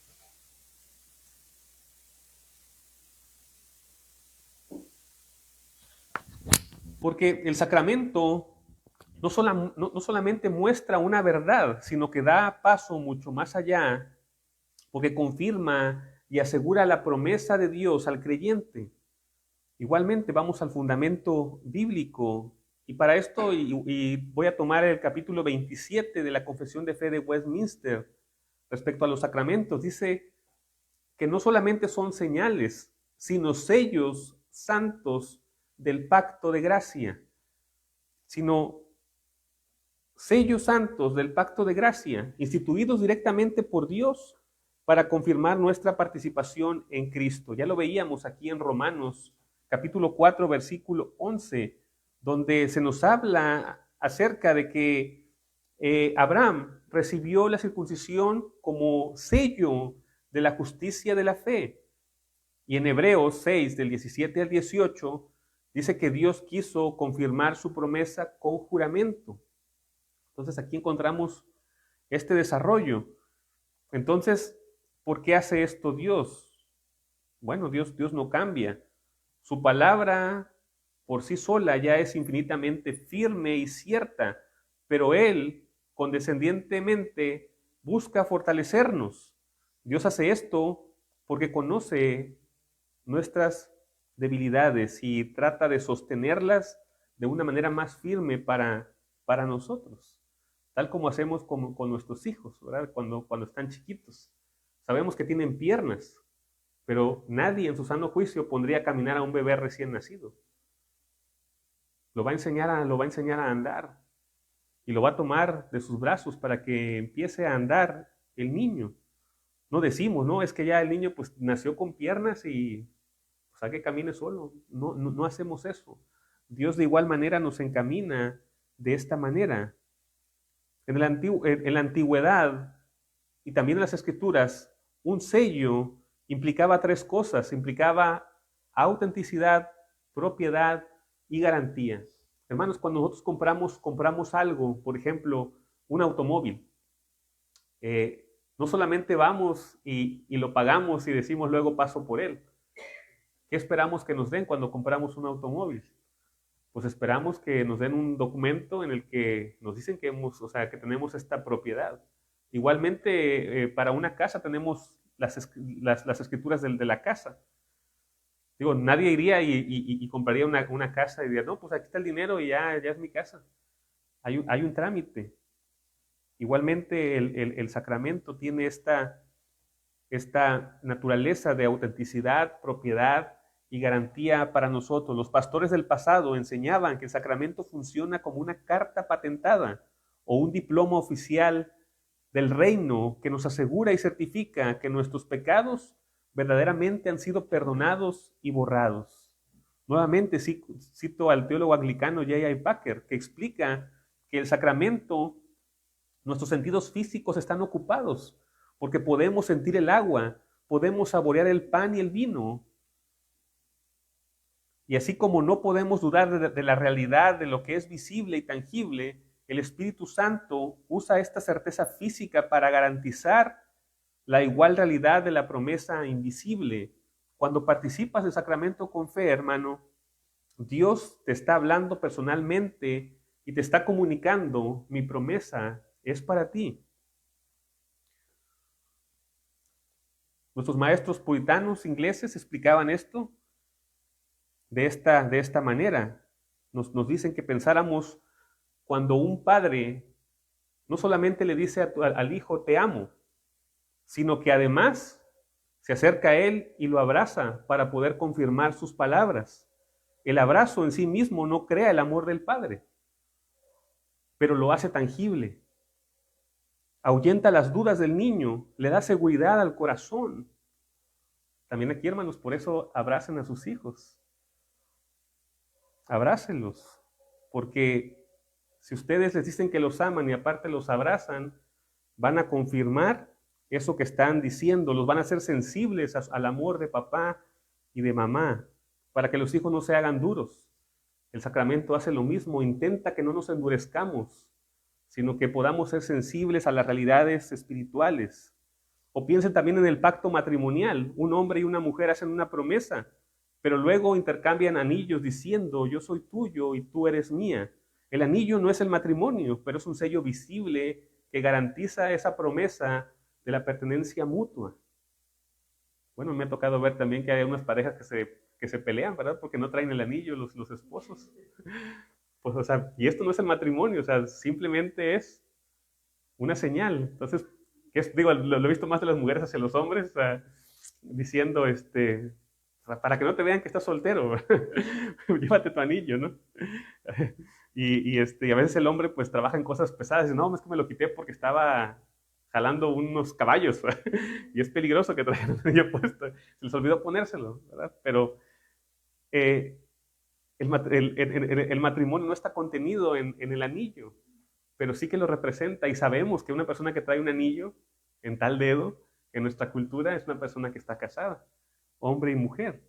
Porque el sacramento no solamente muestra una verdad, sino que da paso mucho más allá, porque confirma y asegura la promesa de Dios al creyente. Igualmente vamos al fundamento bíblico, y para esto y voy a tomar el capítulo 27 de la Confesión de Fe de Westminster respecto a los sacramentos. Dice que no solamente son señales, sino sellos santos del pacto de gracia, sino sellos santos del pacto de gracia, instituidos directamente por Dios para confirmar nuestra participación en Cristo. Ya lo veíamos aquí en Romanos, capítulo 4, versículo 11, donde se nos habla acerca de que Abraham recibió la circuncisión como sello de la justicia de la fe. Y en Hebreos 6, del 17 al 18, dice que Dios quiso confirmar su promesa con juramento. Entonces aquí encontramos este desarrollo. Entonces, ¿por qué hace esto Dios? Bueno, Dios no cambia. Su palabra por sí sola ya es infinitamente firme y cierta, pero Él condescendientemente busca fortalecernos. Dios hace esto porque conoce nuestras debilidades y trata de sostenerlas de una manera más firme para nosotros, tal como hacemos con nuestros hijos, ¿verdad? Cuando están chiquitos. Sabemos que tienen piernas, pero nadie en su sano juicio pondría a caminar a un bebé recién nacido. Lo va a enseñar a andar y lo va a tomar de sus brazos para que empiece a andar el niño. No decimos, no, es que ya el niño pues nació con piernas y pues a que camine solo. No hacemos eso. Dios de igual manera nos encamina de esta manera. En la antigüedad y también en las escrituras, un sello implicaba tres cosas. Implicaba autenticidad, propiedad y garantía. Hermanos, cuando nosotros compramos algo, por ejemplo, un automóvil, no solamente vamos y lo pagamos y decimos luego paso por él. ¿Qué esperamos que nos den cuando compramos un automóvil? Pues esperamos que nos den un documento en el que nos dicen que que tenemos esta propiedad. Igualmente, para una casa tenemos las escrituras de la casa. Digo, nadie iría y compraría una casa y diría, no, pues aquí está el dinero y ya es mi casa. Hay un trámite. Igualmente, el sacramento tiene esta naturaleza de autenticidad, propiedad y garantía para nosotros. Los pastores del pasado enseñaban que el sacramento funciona como una carta patentada o un diploma oficial del reino que nos asegura y certifica que nuestros pecados verdaderamente han sido perdonados y borrados. Nuevamente cito al teólogo anglicano J.I. Packer, que explica que el sacramento, nuestros sentidos físicos están ocupados, porque podemos sentir el agua, podemos saborear el pan y el vino. Y así como no podemos dudar de la realidad de lo que es visible y tangible, el Espíritu Santo usa esta certeza física para garantizar la igual realidad de la promesa invisible. Cuando participas del sacramento con fe, hermano, Dios te está hablando personalmente y te está comunicando: mi promesa es para ti. Nuestros maestros puritanos ingleses explicaban esto de esta manera. Nos dicen que pensáramos cuando un padre no solamente le dice al hijo te amo, sino que además se acerca a él y lo abraza para poder confirmar sus palabras. El abrazo en sí mismo no crea el amor del padre, pero lo hace tangible. Ahuyenta las dudas del niño, le da seguridad al corazón. También aquí, hermanos, por eso abracen a sus hijos. Abrácenlos, porque si ustedes les dicen que los aman y aparte los abrazan, van a confirmar eso que están diciendo, los van a hacer sensibles al amor de papá y de mamá, para que los hijos no se hagan duros. El sacramento hace lo mismo, intenta que no nos endurezcamos, sino que podamos ser sensibles a las realidades espirituales. O piensen también en el pacto matrimonial. Un hombre y una mujer hacen una promesa, pero luego intercambian anillos diciendo: yo soy tuyo y tú eres mía. El anillo no es el matrimonio, pero es un sello visible que garantiza esa promesa de la pertenencia mutua. Bueno, me ha tocado ver también que hay unas parejas que se pelean, ¿verdad? Porque no traen el anillo los esposos. Pues, o sea, y esto no es el matrimonio, o sea, simplemente es una señal. Entonces, digo, lo he visto más de las mujeres hacia los hombres, o sea, diciendo, para que no te vean que estás soltero, llévate tu anillo, ¿no? Y a veces el hombre pues trabaja en cosas pesadas y dice: no, es que me lo quité porque estaba jalando unos caballos y es peligroso que traigan un anillo puesto. Se les olvidó ponérselo, ¿verdad? Pero el matrimonio no está contenido en el anillo, pero sí que lo representa, y sabemos que una persona que trae un anillo en tal dedo, en nuestra cultura, es una persona que está casada, hombre y mujer.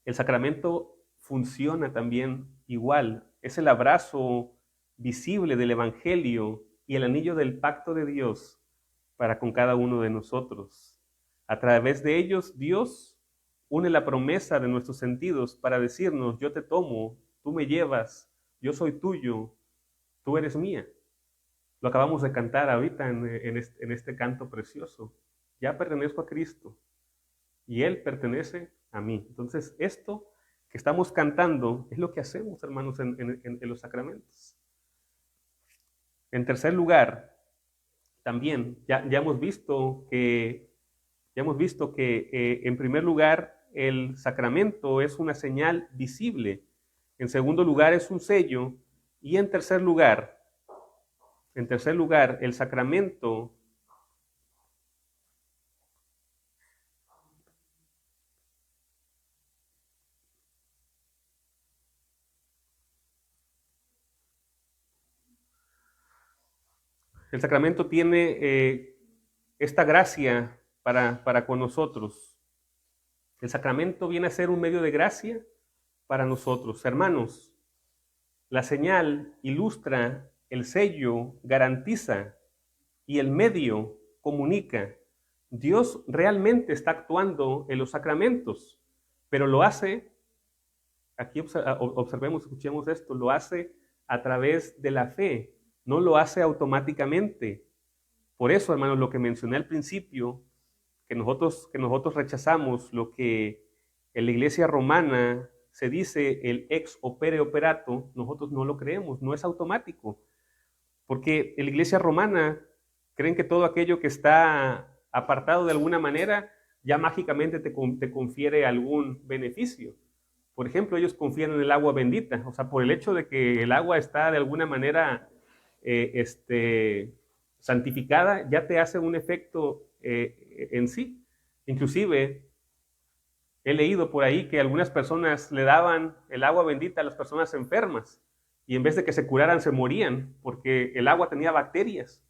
El sacramento funciona también igual. Es el abrazo visible del Evangelio y el anillo del pacto de Dios para con cada uno de nosotros. A través de ellos, Dios une la promesa de nuestros sentidos para decirnos: yo te tomo, tú me llevas, yo soy tuyo, tú eres mía. Lo acabamos de cantar ahorita en este canto precioso. Ya pertenezco a Cristo y Él pertenece a mí. Entonces, esto que estamos cantando es lo que hacemos, hermanos, en los sacramentos. En tercer lugar, también ya hemos visto que en primer lugar el sacramento es una señal visible, en segundo lugar es un sello, y en tercer lugar el sacramento tiene esta gracia para con nosotros. El sacramento viene a ser un medio de gracia para nosotros. Hermanos, la señal ilustra, el sello garantiza y el medio comunica. Dios realmente está actuando en los sacramentos, pero lo hace, aquí observemos, escuchemos esto, lo hace a través de la fe, no lo hace automáticamente. Por eso, hermanos, lo que mencioné al principio, que nosotros rechazamos lo que en la Iglesia romana se dice el ex opere operato, nosotros no lo creemos, no es automático. Porque en la Iglesia romana creen que todo aquello que está apartado de alguna manera ya mágicamente te confiere algún beneficio. Por ejemplo, ellos confían en el agua bendita, o sea, por el hecho de que el agua está de alguna manera santificada, ya te hace un efecto en sí. Inclusive, he leído por ahí que algunas personas le daban el agua bendita a las personas enfermas y en vez de que se curaran, se morían porque el agua tenía bacterias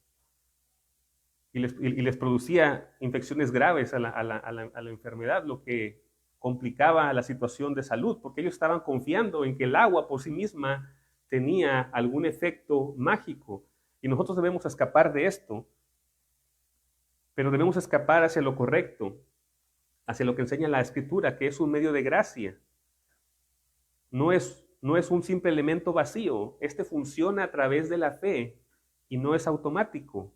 y les producía infecciones graves a la enfermedad, lo que complicaba la situación de salud, porque ellos estaban confiando en que el agua por sí misma tenía algún efecto mágico. Y nosotros debemos escapar de esto, pero debemos escapar hacia lo correcto, hacia lo que enseña la Escritura, que es un medio de gracia. No es un simple elemento vacío. Este funciona a través de la fe y no es automático.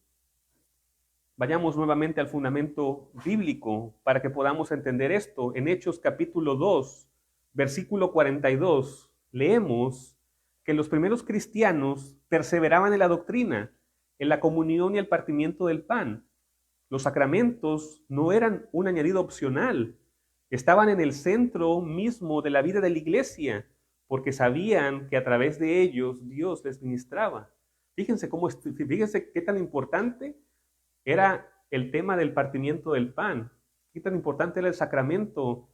Vayamos nuevamente al fundamento bíblico para que podamos entender esto. En Hechos capítulo 2, versículo 42, leemos que los primeros cristianos perseveraban en la doctrina, en la comunión y el partimiento del pan. Los sacramentos no eran un añadido opcional, estaban en el centro mismo de la vida de la iglesia, porque sabían que a través de ellos Dios les ministraba. Fíjense qué tan importante era el tema del partimiento del pan, qué tan importante era el sacramento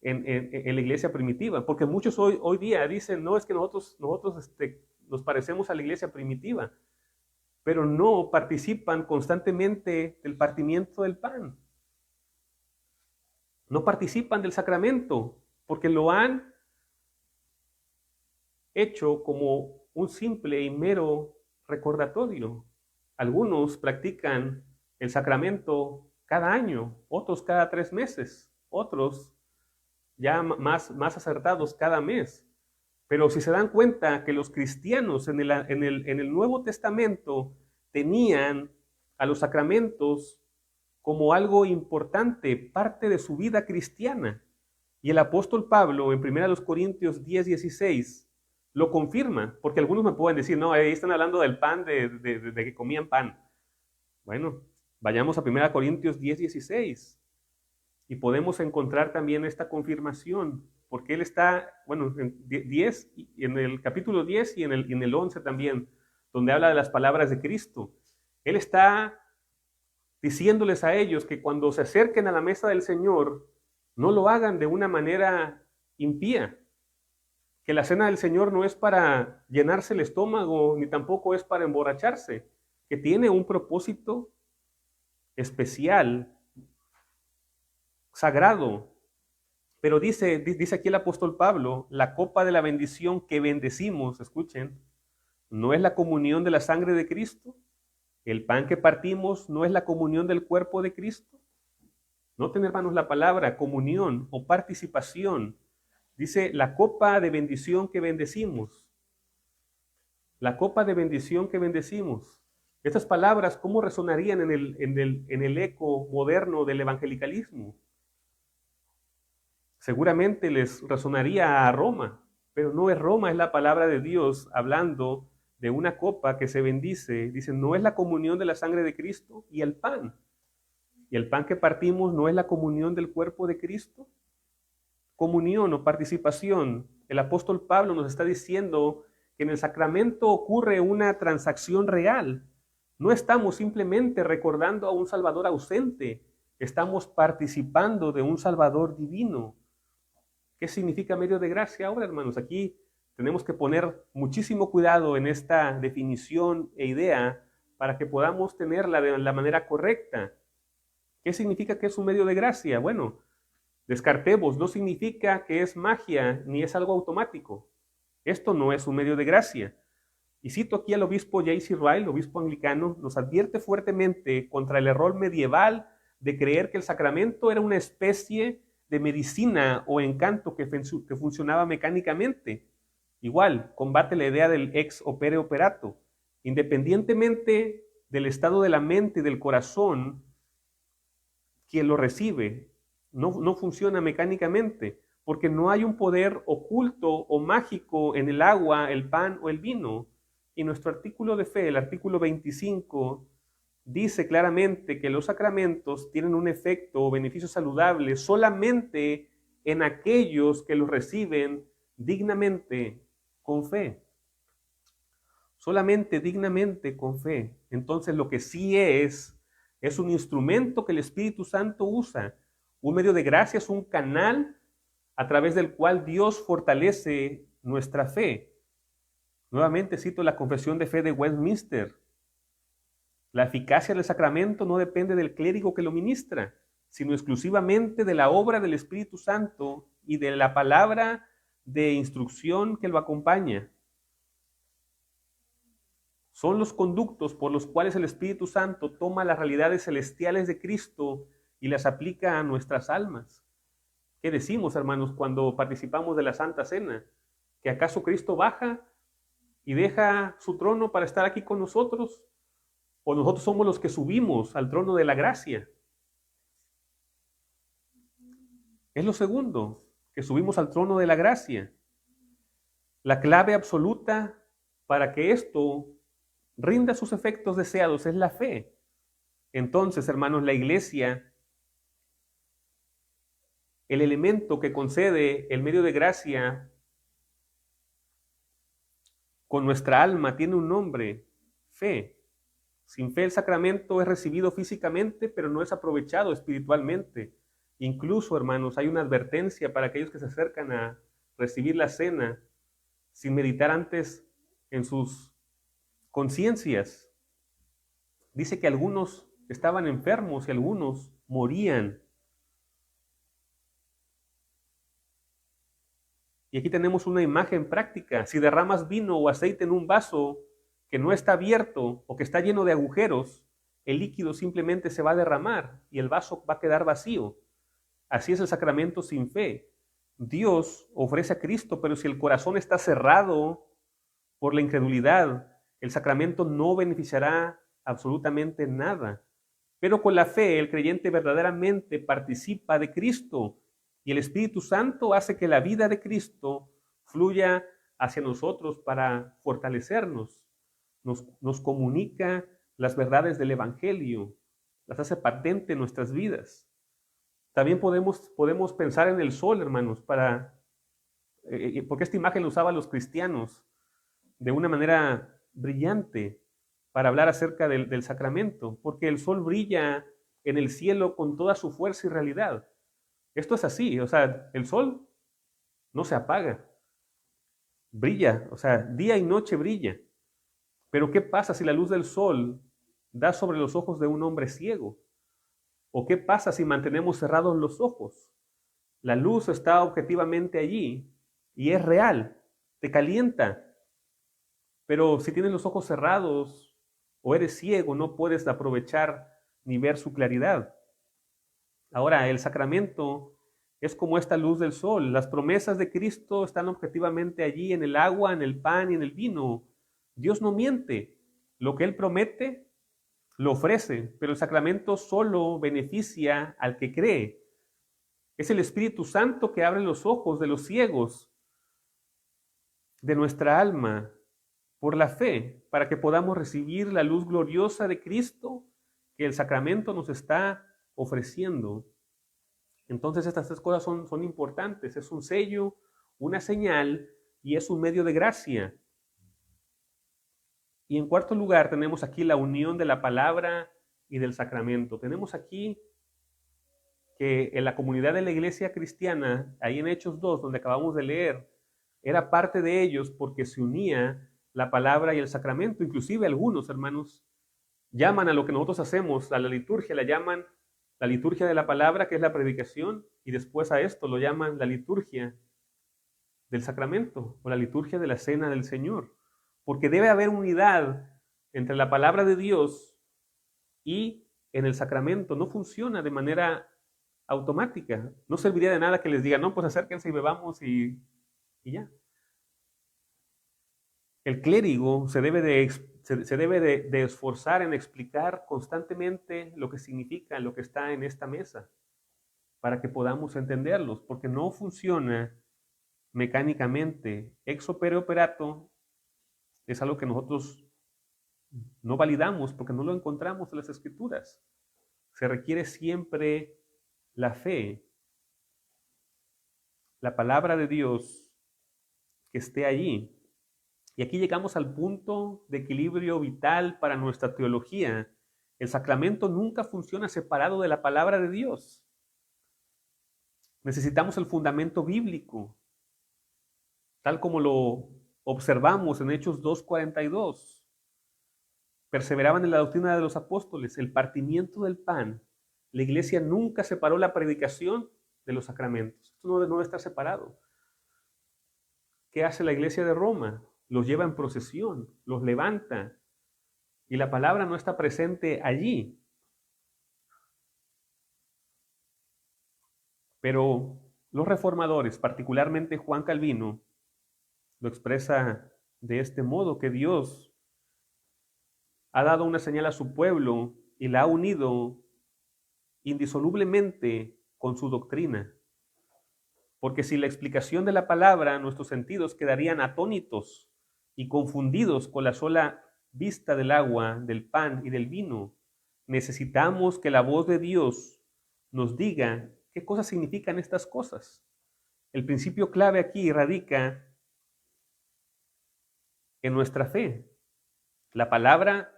en la iglesia primitiva, porque muchos hoy día dicen, no, es que nosotros nos parecemos a la iglesia primitiva, pero no participan constantemente del partimiento del pan. No participan del sacramento, porque lo han hecho como un simple y mero recordatorio. Algunos practican el sacramento cada año, otros cada 3 meses, otros ya más acertados cada mes. Pero si se dan cuenta que los cristianos en el Nuevo Testamento tenían a los sacramentos como algo importante, parte de su vida cristiana. Y el apóstol Pablo en 1 Corintios 10:16 lo confirma, porque algunos me pueden decir, no, ahí están hablando del pan, de que comían pan. Bueno, vayamos a 1 Corintios 10:16 y podemos encontrar también esta confirmación, porque él está, bueno, en el capítulo 10 y en el 11 también, donde habla de las palabras de Cristo. Él está diciéndoles a ellos que cuando se acerquen a la mesa del Señor, no lo hagan de una manera impía, que la cena del Señor no es para llenarse el estómago, ni tampoco es para emborracharse, que tiene un propósito especial, sagrado. Pero dice aquí el apóstol Pablo, la copa de la bendición que bendecimos, escuchen, ¿no es la comunión de la sangre de Cristo? ¿El pan que partimos no es la comunión del cuerpo de Cristo? Noten, hermanos, la palabra comunión o participación. Dice la copa de bendición que bendecimos. La copa de bendición que bendecimos. Estas palabras, ¿cómo resonarían en el eco moderno del evangelicalismo? Seguramente les resonaría a Roma, pero no es Roma, es la palabra de Dios hablando de una copa que se bendice. Dice, no es la comunión de la sangre de Cristo y el pan. ¿Y el pan que partimos no es la comunión del cuerpo de Cristo? Comunión o participación. El apóstol Pablo nos está diciendo que en el sacramento ocurre una transacción real. No estamos simplemente recordando a un Salvador ausente, estamos participando de un Salvador divino. ¿Qué significa medio de gracia ahora, hermanos? Aquí tenemos que poner muchísimo cuidado en esta definición e idea para que podamos tenerla de la manera correcta. ¿Qué significa que es un medio de gracia? Bueno, descartemos, no significa que es magia ni es algo automático. Esto no es un medio de gracia. Y cito aquí al obispo J.C. Ryle, obispo anglicano, nos advierte fuertemente contra el error medieval de creer que el sacramento era una especie de medicina o encanto que funcionaba mecánicamente. Igual, combate la idea del ex opere operato. Independientemente del estado de la mente y del corazón, quien lo recibe no funciona mecánicamente, porque no hay un poder oculto o mágico en el agua, el pan o el vino. Y nuestro artículo de fe, el artículo 25, dice claramente que los sacramentos tienen un efecto o beneficio saludable solamente en aquellos que los reciben dignamente con fe. Solamente dignamente con fe. Entonces lo que sí es un instrumento que el Espíritu Santo usa. Un medio de gracia es un canal a través del cual Dios fortalece nuestra fe. Nuevamente cito la Confesión de Fe de Westminster. La eficacia del sacramento no depende del clérigo que lo ministra, sino exclusivamente de la obra del Espíritu Santo y de la palabra de instrucción que lo acompaña. Son los conductos por los cuales el Espíritu Santo toma las realidades celestiales de Cristo y las aplica a nuestras almas. ¿Qué decimos, hermanos, cuando participamos de la Santa Cena? ¿Que acaso Cristo baja y deja su trono para estar aquí con nosotros? ¿O nosotros somos los que subimos al trono de la gracia? Es lo segundo, que subimos al trono de la gracia. La clave absoluta para que esto rinda sus efectos deseados es la fe. Entonces, hermanos, la iglesia, el elemento que concede el medio de gracia con nuestra alma tiene un nombre: fe. Sin fe el sacramento es recibido físicamente, pero no es aprovechado espiritualmente. Incluso, hermanos, hay una advertencia para aquellos que se acercan a recibir la cena sin meditar antes en sus conciencias. Dice que algunos estaban enfermos y algunos morían. Y aquí tenemos una imagen práctica. Si derramas vino o aceite en un vaso que no está abierto o que está lleno de agujeros, el líquido simplemente se va a derramar y el vaso va a quedar vacío. Así es el sacramento sin fe. Dios ofrece a Cristo, pero si el corazón está cerrado por la incredulidad, el sacramento no beneficiará absolutamente nada. Pero con la fe, el creyente verdaderamente participa de Cristo y el Espíritu Santo hace que la vida de Cristo fluya hacia nosotros para fortalecernos. Nos comunica las verdades del Evangelio, las hace patente en nuestras vidas. También podemos pensar en el sol, hermanos, porque esta imagen la usaban los cristianos de una manera brillante para hablar acerca del sacramento, porque el sol brilla en el cielo con toda su fuerza y realidad. Esto es así, o sea, el sol no se apaga, brilla, o sea, día y noche brilla. Pero ¿qué pasa si la luz del sol da sobre los ojos de un hombre ciego? ¿O qué pasa si mantenemos cerrados los ojos? La luz está objetivamente allí y es real, te calienta. Pero si tienes los ojos cerrados o eres ciego, no puedes aprovechar ni ver su claridad. Ahora, el sacramento es como esta luz del sol. Las promesas de Cristo están objetivamente allí en el agua, en el pan y en el vino. Dios no miente. Lo que Él promete, lo ofrece, pero el sacramento solo beneficia al que cree. Es el Espíritu Santo que abre los ojos de los ciegos de nuestra alma por la fe, para que podamos recibir la luz gloriosa de Cristo que el sacramento nos está ofreciendo. Entonces estas tres cosas son importantes. Es un sello, una señal y es un medio de gracia. Y en cuarto lugar tenemos aquí la unión de la palabra y del sacramento. Tenemos aquí que en la comunidad de la iglesia cristiana, ahí en Hechos 2, donde acabamos de leer, era parte de ellos porque se unía la palabra y el sacramento. Inclusive algunos hermanos llaman a lo que nosotros hacemos, a la liturgia, la llaman la liturgia de la palabra, que es la predicación, y después a esto lo llaman la liturgia del sacramento o la liturgia de la cena del Señor. Porque debe haber unidad entre la palabra de Dios y en el sacramento. No funciona de manera automática. No serviría de nada que les diga, no, pues acérquense y bebamos y ya. El clérigo se debe de esforzar en explicar constantemente lo que significa lo que está en esta mesa para que podamos entenderlos, porque no funciona mecánicamente. Ex opere operato es algo que nosotros no validamos porque no lo encontramos en las Escrituras. Se requiere siempre la fe, la palabra de Dios que esté allí. Y aquí llegamos al punto de equilibrio vital para nuestra teología. El sacramento nunca funciona separado de la palabra de Dios. Necesitamos el fundamento bíblico, tal como lo observamos en Hechos 2:42. Perseveraban en la doctrina de los apóstoles, el partimiento del pan. La iglesia nunca separó la predicación de los sacramentos. Esto no debe estar separado. ¿Qué hace la iglesia de Roma? Los lleva en procesión, los levanta, y la palabra no está presente allí. Pero los reformadores, particularmente Juan Calvino, lo expresa de este modo, que Dios ha dado una señal a su pueblo y la ha unido indisolublemente con su doctrina. Porque sin la explicación de la palabra, nuestros sentidos quedarían atónitos y confundidos con la sola vista del agua, del pan y del vino. Necesitamos que la voz de Dios nos diga qué cosas significan estas cosas. El principio clave aquí radica en nuestra fe. La palabra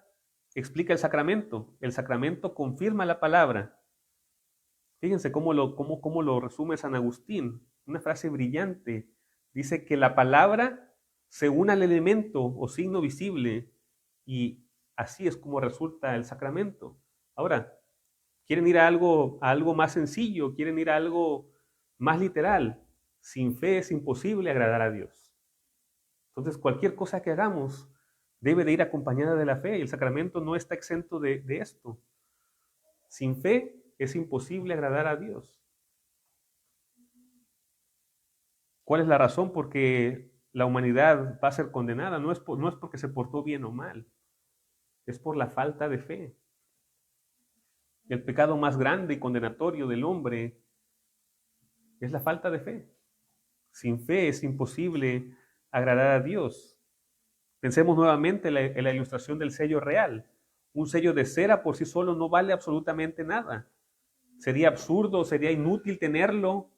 explica el sacramento confirma la palabra. Fíjense cómo lo resume San Agustín, una frase brillante. Dice que la palabra se une al elemento o signo visible y así es como resulta el sacramento. Ahora, quieren ir a algo más sencillo, quieren ir a algo más literal. Sin fe es imposible agradar a Dios. Entonces, cualquier cosa que hagamos debe de ir acompañada de la fe y el sacramento no está exento de esto. Sin fe es imposible agradar a Dios. ¿Cuál es la razón? Porque la humanidad va a ser condenada. No es porque se portó bien o mal. Es por la falta de fe. El pecado más grande y condenatorio del hombre es la falta de fe. Sin fe es imposible agradar a Dios. Pensemos nuevamente en la ilustración del sello real. Un sello de cera por sí solo no vale absolutamente nada. Sería absurdo, sería inútil tenerlo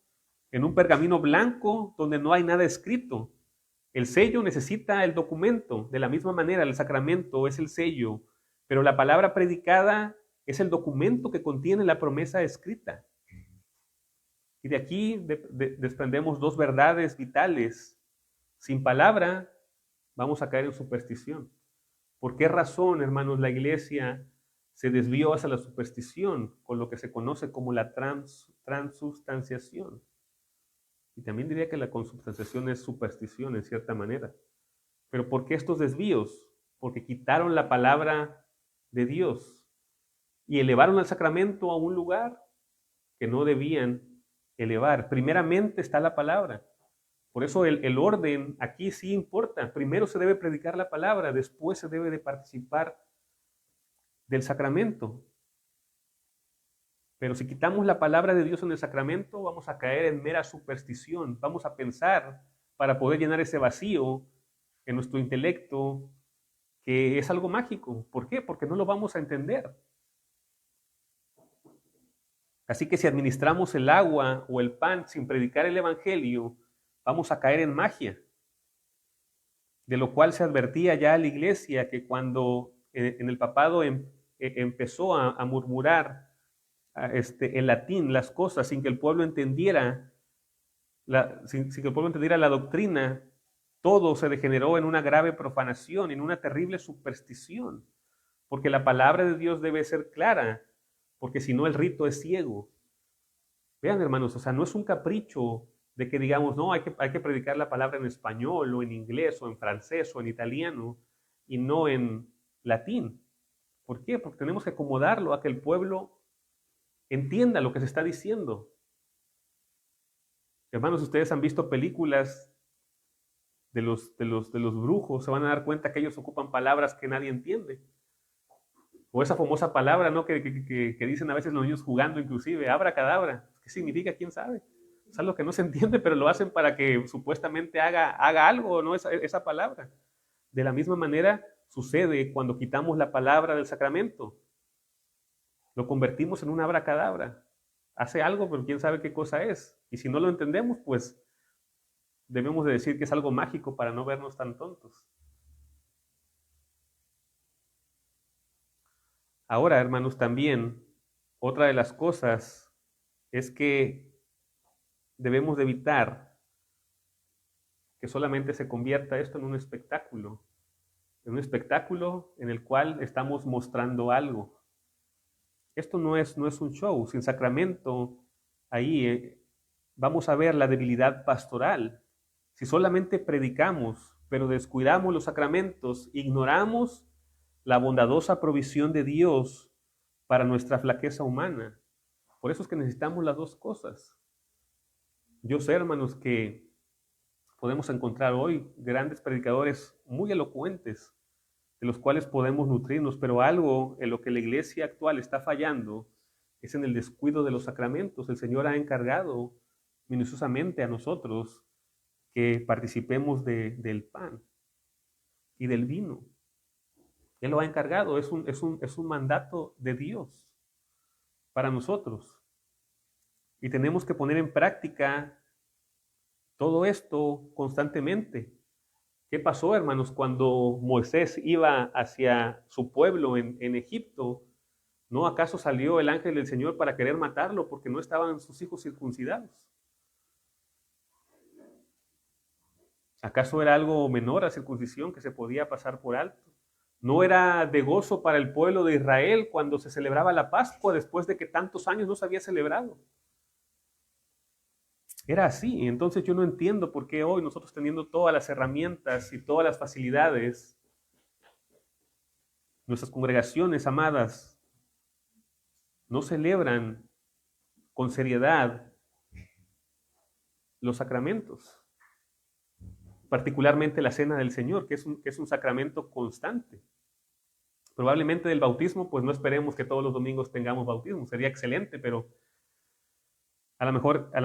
en un pergamino blanco donde no hay nada escrito. El sello necesita el documento. De la misma manera, el sacramento es el sello, pero la palabra predicada es el documento que contiene la promesa escrita. Y de aquí desprendemos dos verdades vitales. Sin palabra vamos a caer en superstición. ¿Por qué razón, hermanos, la Iglesia se desvió hacia la superstición con lo que se conoce como la transubstanciación? Y también diría que la consubstanciación es superstición en cierta manera. Pero ¿por qué estos desvíos? Porque quitaron la palabra de Dios y elevaron el sacramento a un lugar que no debían elevar. Primeramente está la palabra. Por eso el orden aquí sí importa. Primero se debe predicar la palabra, después se debe de participar del sacramento. Pero si quitamos la palabra de Dios en el sacramento, vamos a caer en mera superstición. Vamos a pensar, para poder llenar ese vacío en nuestro intelecto, que es algo mágico. ¿Por qué? Porque no lo vamos a entender. Así que si administramos el agua o el pan sin predicar el evangelio, vamos a caer en magia. De lo cual se advertía ya a la Iglesia que cuando en el papado empezó a murmurar en latín las cosas sin que el pueblo entendiera sin que el pueblo entendiera la doctrina, todo se degeneró en una grave profanación, en una terrible superstición, porque la palabra de Dios debe ser clara, porque si no el rito es ciego. Vean, hermanos, o sea, no es un capricho de que digamos, no, hay que predicar la palabra en español o en inglés o en francés o en italiano y no en latín. ¿Por qué? Porque tenemos que acomodarlo a que el pueblo entienda lo que se está diciendo. Hermanos, ustedes han visto películas de los brujos, se van a dar cuenta que ellos ocupan palabras que nadie entiende. O esa famosa palabra, ¿no? que dicen a veces los niños jugando inclusive, abracadabra. ¿Qué significa? ¿Quién sabe? Es algo que no se entiende, pero lo hacen para que supuestamente haga algo, ¿no? Esa palabra. De la misma manera sucede cuando quitamos la palabra del sacramento. Lo convertimos en una abracadabra. Hace algo, pero quién sabe qué cosa es. Y si no lo entendemos, pues debemos de decir que es algo mágico para no vernos tan tontos. Ahora, hermanos, también otra de las cosas es que debemos de evitar que solamente se convierta esto en un espectáculo en el cual estamos mostrando algo. Esto no es un show. Sin sacramento, ahí vamos a ver la debilidad pastoral. Si solamente predicamos, pero descuidamos los sacramentos, ignoramos la bondadosa provisión de Dios para nuestra flaqueza humana. Por eso es que necesitamos las dos cosas. Yo sé, hermanos, que podemos encontrar hoy grandes predicadores muy elocuentes, de los cuales podemos nutrirnos, pero algo en lo que la iglesia actual está fallando es en el descuido de los sacramentos. El Señor ha encargado minuciosamente a nosotros que participemos del pan y del vino. Él lo ha encargado, es un mandato de Dios para nosotros. Y tenemos que poner en práctica todo esto constantemente. ¿Qué pasó, hermanos, cuando Moisés iba hacia su pueblo en Egipto? ¿No acaso salió el ángel del Señor para querer matarlo porque no estaban sus hijos circuncidados? ¿Acaso era algo menor a circuncisión que se podía pasar por alto? ¿No era de gozo para el pueblo de Israel cuando se celebraba la Pascua después de que tantos años no se había celebrado? Era así. Entonces yo no entiendo por qué hoy nosotros, teniendo todas las herramientas y todas las facilidades, nuestras congregaciones amadas no celebran con seriedad los sacramentos, particularmente la Cena del Señor, que es un sacramento constante. Probablemente del bautismo, pues no esperemos que todos los domingos tengamos bautismo, sería excelente, pero a lo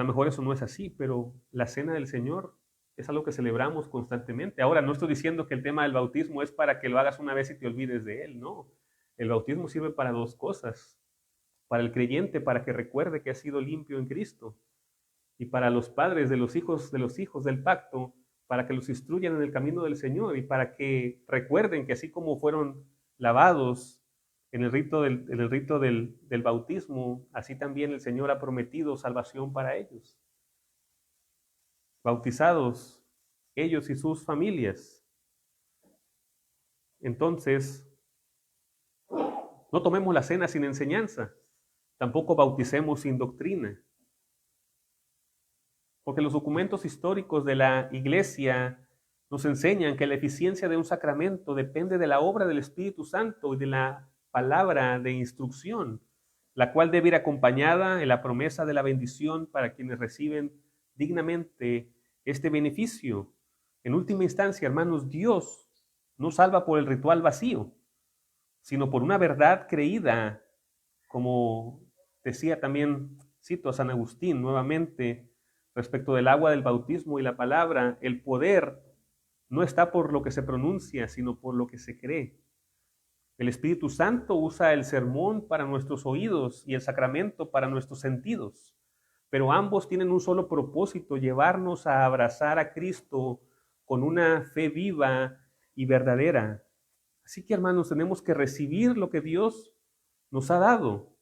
mejor eso no es así, pero la Cena del Señor es algo que celebramos constantemente. Ahora, no estoy diciendo que el tema del bautismo es para que lo hagas una vez y te olvides de él, no. El bautismo sirve para dos cosas. Para el creyente, para que recuerde que ha sido limpio en Cristo. Y para los padres de los hijos del pacto, para que los instruyan en el camino del Señor y para que recuerden que así como fueron lavados en el rito del bautismo, así también el Señor ha prometido salvación para ellos. Bautizados ellos y sus familias. Entonces, no tomemos la cena sin enseñanza, tampoco bauticemos sin doctrina. Porque los documentos históricos de la Iglesia nos enseñan que la eficiencia de un sacramento depende de la obra del Espíritu Santo y de la palabra de instrucción, la cual debe ir acompañada en la promesa de la bendición para quienes reciben dignamente este beneficio. En última instancia, hermanos, Dios no salva por el ritual vacío, sino por una verdad creída, como decía también, cito a San Agustín nuevamente, respecto del agua del bautismo y la palabra, el poder no está por lo que se pronuncia, sino por lo que se cree. El Espíritu Santo usa el sermón para nuestros oídos y el sacramento para nuestros sentidos, pero ambos tienen un solo propósito: llevarnos a abrazar a Cristo con una fe viva y verdadera. Así que, hermanos, tenemos que recibir lo que Dios nos ha dado.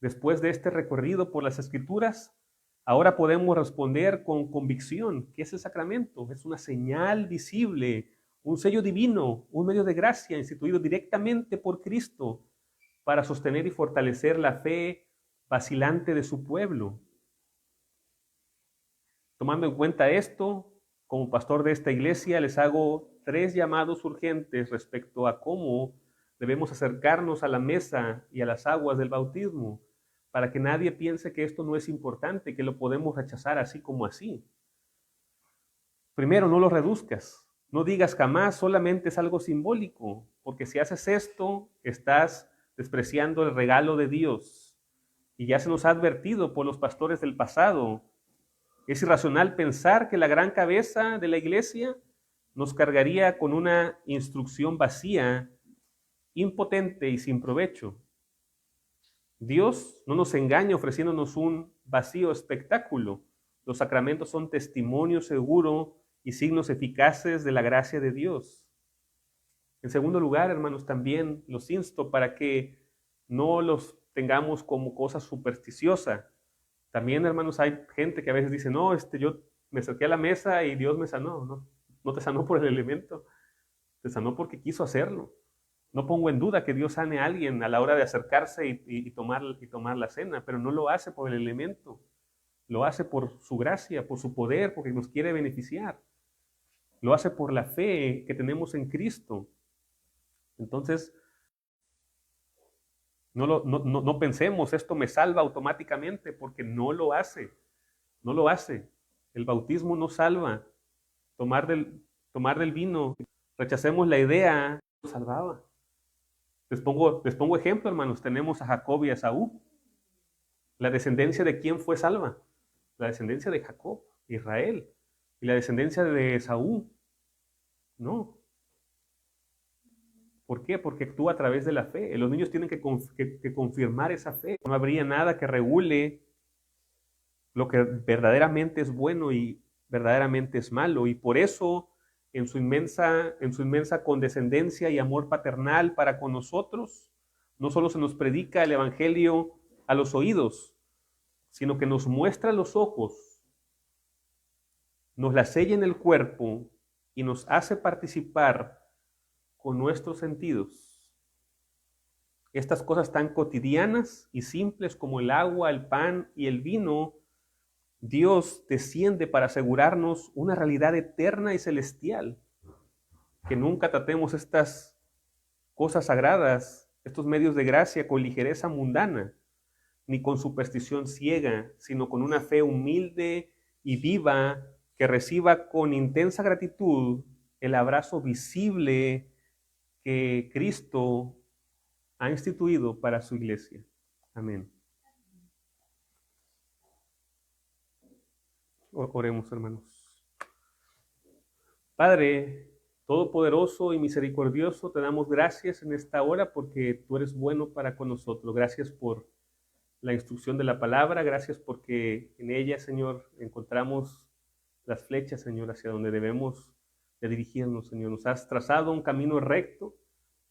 Después de este recorrido por las Escrituras, ahora podemos responder con convicción. ¿Qué es el sacramento? Es una señal visible, un sello divino, un medio de gracia instituido directamente por Cristo para sostener y fortalecer la fe vacilante de su pueblo. Tomando en cuenta esto, como pastor de esta iglesia, les hago 3 llamados urgentes respecto a cómo debemos acercarnos a la mesa y a las aguas del bautismo, para que nadie piense que esto no es importante, que lo podemos rechazar así como así. Primero, no lo reduzcas. No digas jamás, solamente es algo simbólico, porque si haces esto, estás despreciando el regalo de Dios. Y ya se nos ha advertido por los pastores del pasado. Es irracional pensar que la gran cabeza de la iglesia nos cargaría con una instrucción vacía, impotente y sin provecho. Dios no nos engaña ofreciéndonos un vacío espectáculo. Los sacramentos son testimonio seguro y signos eficaces de la gracia de Dios. En segundo lugar, hermanos, también los insto para que no los tengamos como cosas supersticiosas. También, hermanos, hay gente que a veces dice, no, yo me acerqué a la mesa y Dios me sanó. No te sanó por el elemento, te sanó porque quiso hacerlo. No pongo en duda que Dios sane a alguien a la hora de acercarse y tomar la cena, pero no lo hace por el elemento. Lo hace por su gracia, por su poder, porque nos quiere beneficiar. Lo hace por la fe que tenemos en Cristo. Entonces, No pensemos, esto me salva automáticamente, porque no lo hace. No lo hace. El bautismo no salva. Tomar del vino, rechacemos la idea, no salvaba. Les pongo ejemplo, hermanos. Tenemos a Jacob y a Esaú. ¿La descendencia de quién fue salva? La descendencia de Jacob, Israel. Y la descendencia de Esaú, no. ¿Por qué? Porque actúa a través de la fe. Los niños tienen que confirmar esa fe. No habría nada que regule lo que verdaderamente es bueno y verdaderamente es malo. Y por eso, en su inmensa condescendencia y amor paternal para con nosotros, no solo se nos predica el Evangelio a los oídos, sino que nos muestra los ojos, nos la sella en el cuerpo y nos hace participar con nuestros sentidos. Estas cosas tan cotidianas y simples como el agua, el pan y el vino, Dios desciende para asegurarnos una realidad eterna y celestial. Que nunca tratemos estas cosas sagradas, estos medios de gracia, con ligereza mundana, ni con superstición ciega, sino con una fe humilde y viva que reciba con intensa gratitud el abrazo visible que Cristo ha instituido para su iglesia. Amén. Oremos, hermanos. Padre todopoderoso y misericordioso, te damos gracias en esta hora porque tú eres bueno para con nosotros. Gracias por la instrucción de la palabra, gracias porque en ella, Señor, encontramos las flechas, Señor, hacia donde debemos de dirigirnos, Señor. Nos has trazado un camino recto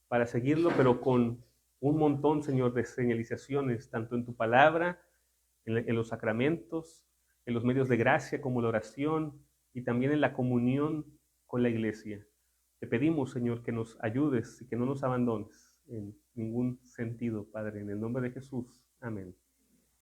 para seguirlo, pero con un montón, Señor, de señalizaciones, tanto en tu palabra, en los sacramentos, en los medios de gracia como la oración y también en la comunión con la iglesia. Te pedimos, Señor, que nos ayudes y que no nos abandones en ningún sentido, Padre, en el nombre de Jesús. Amén.